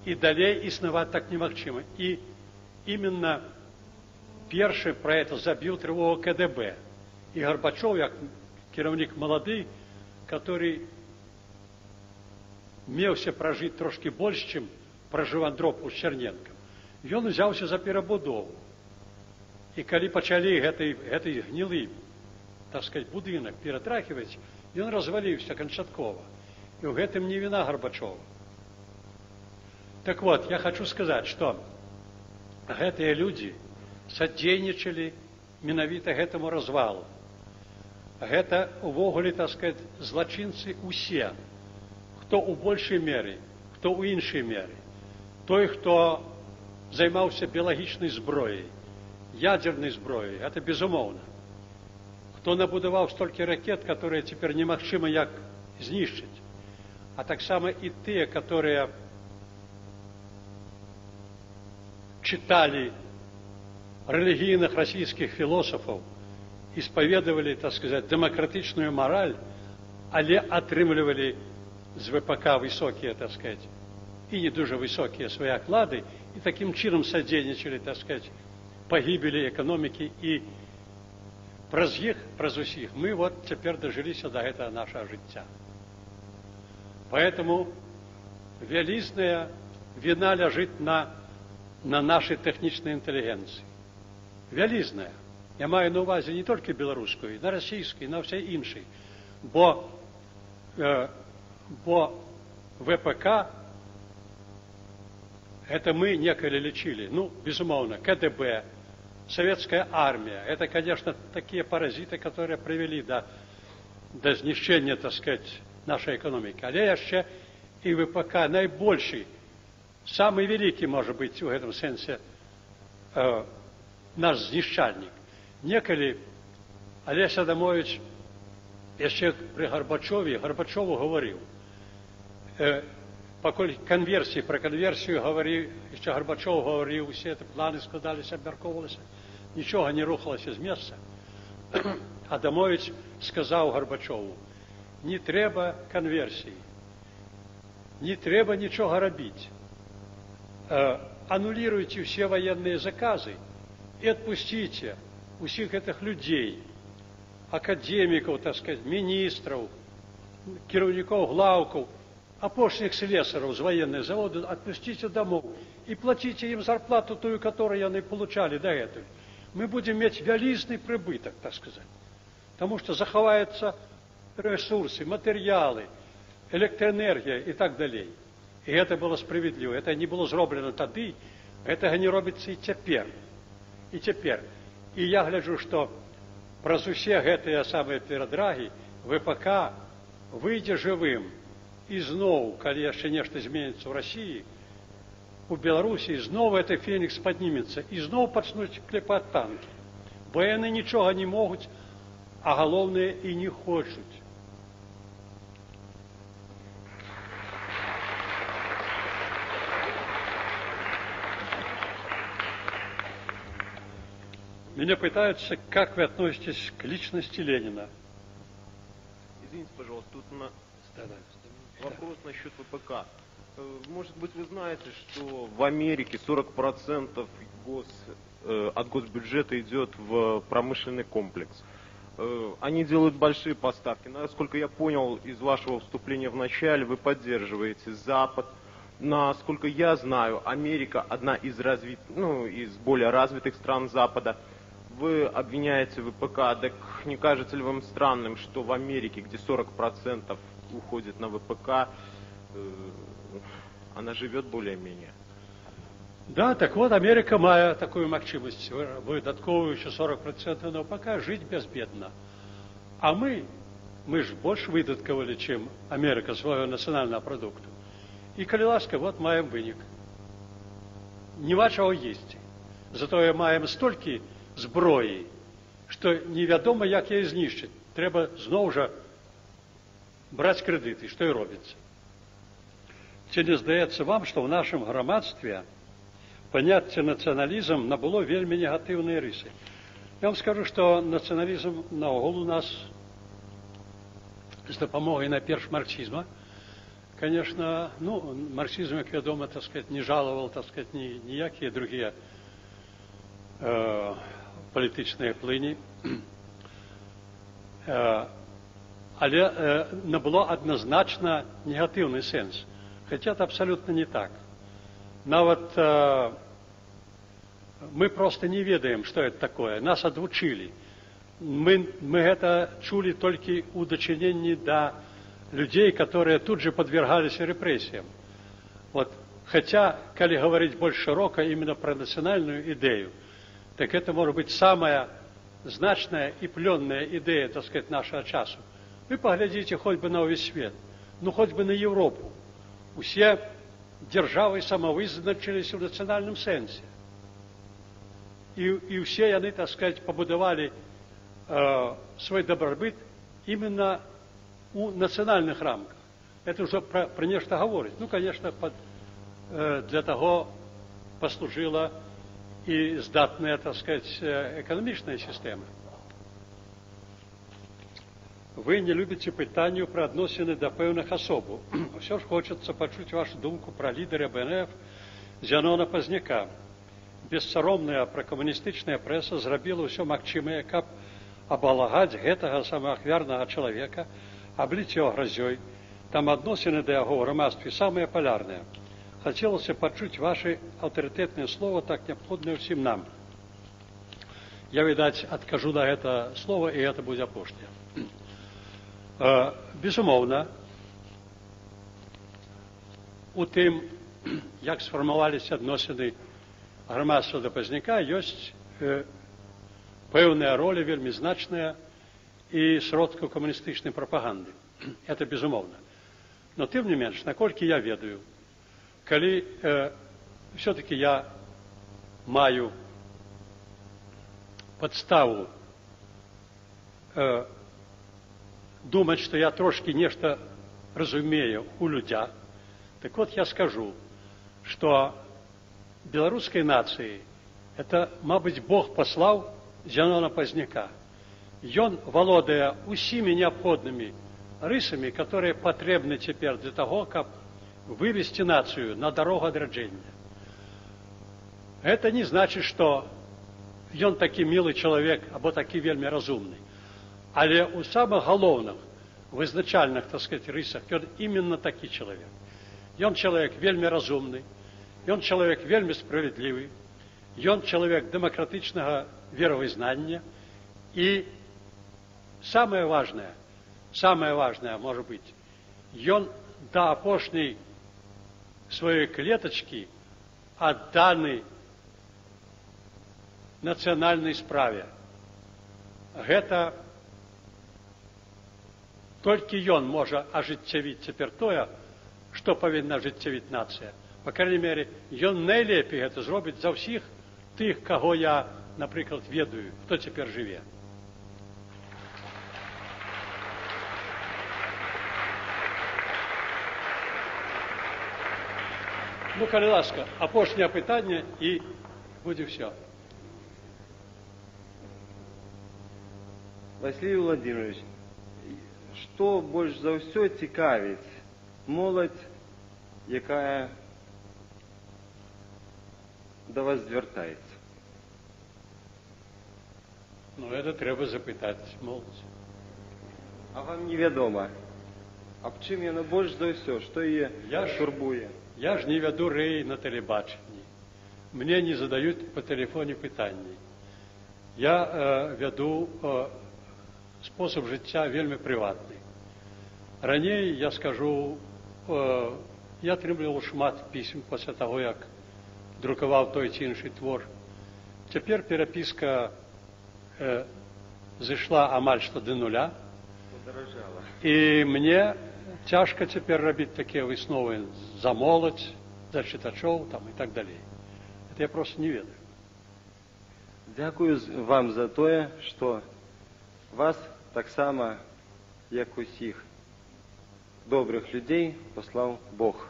І далей існаваць так немагчыма. І именно першы про это забіў трывогу КДБ. І Горбачов, як кіраўнік малады, который меўся пражыць трошки больш, чым пражыў Андропаў з Черненком, ён узяўся за перабудову. І калі пачалі гэты гнілы, так сказать, будынак ператрахиваць, ён разваліўся канчаткова. И в этом не вина Горбачова. Так вот, я хочу сказать, что гэтыя люди содейничали менавіта гэтаму развалу. Гэта увогуле, так сказать, злачынцы усе, хто ў большай меры, хто ў іншай меры. Той, хто займаўся біялагічнай зброяй, ядзернай зброяй, гэта безумоўна. Хто набудаваў столькі ракет, которые цяпер немагчыма як знішчыць. А таксама і тыя, которые читали религийных российских философов, исповедовали, так сказать, демократичную мораль, але атрымлівалі з ВПК высокие, так сказать, и не дуже высокие свои оклады, и таким чином содейничали, так сказать, погибели экономики, и праз усіх мы вот теперь дожились до этого нашего життя. Поэтому вялізная вина лежит на нашей технічнай інтэлігенцыі. Вялізная. Я маю на увазе не толькі беларускую, на расійскую, на ўсёй іншай. Бо ВПК это мы некалі лічылі. Ну, безумоўна, КДБ, советская армия. Это, конечно, такие паразиты, которые привели до знищення, так сказать, нашей экономики. Але яшчэ и ВПК найбольший, самый великий, может быть, в этом сенсе наш знішчальник. Некалі Олесь Адамович яшчэ при Горбачеву говорил, пакуль конверсии, про конверсию говорил, еще Горбачев говорил, все эти планы складались, обмярковывались, ничего не рухалось из места. Адамович сказал Горбачеву, не треба конверсии, не треба ничего робить. Аннулируйте все военные заказы и отпустите усіх этих людей, академиков, так сказать, министров, кіраўнікоў главков, апошніх слесараў з военных заводов, отпустите домов и платите им зарплату ту, которую они получали до этого. Мы будем иметь вялізный прибыток, так сказать, потому что заховаются ресурсы, материалы, электроэнергия и так далее. И это было справедливо. Это не было зроблено тады, этого не робіцца і цяпер. І я гляджу, што праз усе гэтыя самыя перадрагі ВПК выйдзе жывым. І зноў, калі яшчэ нешта зменіцца ў Расіі, у Беларусі зноў гэты фенікс паднімецца і зноў пачнуць клепаць танкі. Бо яны нічога не могуць, а галоўнае і не хочуць. Меня пытаются, как вы относитесь к личности Ленина? Извините, пожалуйста, тут вопрос насчет ВПК. Может быть, вы знаете, что в Америке 40% от госбюджета идет в промышленный комплекс. Они делают большие поставки. Насколько я понял из вашего вступления в начале, вы поддерживаете Запад. Насколько я знаю, Америка одна из более развитых стран Запада. Вы обвиняете ВПК, так не кажется ли вам странным, что в Америке, где 40% уходит на ВПК, она живет более-менее? Да, так вот, Америка мае такую магчымасць, выдаткоўваючы 40% на ВПК, жыць бязбедна. А мы ж больш выдаткавалі, чым Америка свайго нацыянальнага прадукту. І, калі ласка, вот маем вынік. Няма чаго есці. Затое маем столькі зброі, што невядома, як яе знішчыць. Трэба зноў жа браць крэдыты, што і робіцца. Ці не здаецца вам, што ў нашым грамадстве паняцце нацыяналізм набыло вельмі негатыўныя рысы? Я вам скажу, што нацыяналізм наогул у нас з дапамогай найперш марксізма. Конечно, марксизм, как вядома, так сказать, не жаловал, так сказать, ніякія другие політычныя плыні. Але набыло адназначна негатыўны сэнс. Хотя это абсолютно не так. Нават мы просто не ведаем, что это такое. Нас адвучылі. Мы гэта чулі толькі ў дачыненні да людей, которые тут же подвергались репрессиям. Вот. Хотя, коли говорить больше широко именно про национальную идею, так это может быть самая значная і плённая ідэя, так сказать, нашага часу. Вы паглядзіце хоць бы на ўвесь свет, ну хоць бы на Европу. Усе дзяржавы самавызначыліся ў нацыянальным сэнсе. І ўсе яны, так сказать, пабудавалі свой дабрабыт именно у нацыянальных рамках. Это уже про нешта гаворыць. Ну, конечно, для того послужила и здатная, так сказать, экономічная система. Вы не любите пытанню про адносіны до пэўных асобаў. Все ж хочется пачуць вашу думку про лідера БНФ Зянона Пазняка. Бессаромная пракамуністычная прэса зрабіла ўсё магчымае, каб абалагаць гэтага самаахвярнага чалавека, абліць яго гразёй. Там адносіны да яго ў грамадстве самыя палярныя. Хацелася пачуць ваши аўтарытэтныя слова, так неабходныя ўсім нам. Я, відаць, адкажу на гэта слова, і гэта будзе апошняе. Безумоўна, у тым, як сфармаваліся адносіны грамадства да Пазняка, ёсць пэўная роля вельмі значная і сродкаў камуністычнай прапаганды. Это безумоўна. Но тым не менш, наколькі я ведаю, калі все-таки я маю подставу думать, что я трошки нешта разумею у людях, так вот я скажу, что белорусской нации это, мабыць, Бог послал Зянона Пазняка. Ён володае усімі необходными рысами, которые потребны теперь для того, как вывести нацию на дорогу адраджэння. Это не значит, что ён такі милый человек, або такі вельмі разумны. Але у самых галоўных, вызначальных, так сказать, рысах, ён именно такі человек. Ён человек вельмі разумны, ён человек вельмі справедлівы, ён человек демократичного веровызнання, и самое важное, может быть, ён до апошняй своей клеточки отданы нацыянальнай справе. Гэта толькі ён можа ажыццявіць цяпер тое, што павінна ажыццявіць нацыя. По крайней мере, ён найлепей гэта зробіць за ўсіх тых, каго я, напрыклад, ведаю, хто цяпер жыве. Ну, калі ласка, апошняе пытанне, і будзе все. Василий Владимирович, что больше за все цікавіць молодь, якая до вас звертається? Ну, это трэба запытаць моладзь. А вам невядома, аб чым яна больш за ўсё, што яе турбуе? Я ж не вяду рэі на тэлебачанні. Мне не задаюць по тэлефоне пытанні. Я вяду спосаб жыцця вельмі прыватны. Раней, я скажу, я атрымліваў шмат пісем пасля таго, як друкаваў той ці іншы твор. Цяпер перапіска зышла амаль што да нуля. І мне цяжка цяпер рабіць такія высновы за моладзь, за чытачоў там, і так далей. Это я просто не ведаю. Дзякую вам за тое, што вас таксама, як усіх добрых людзей, паслаў Бог.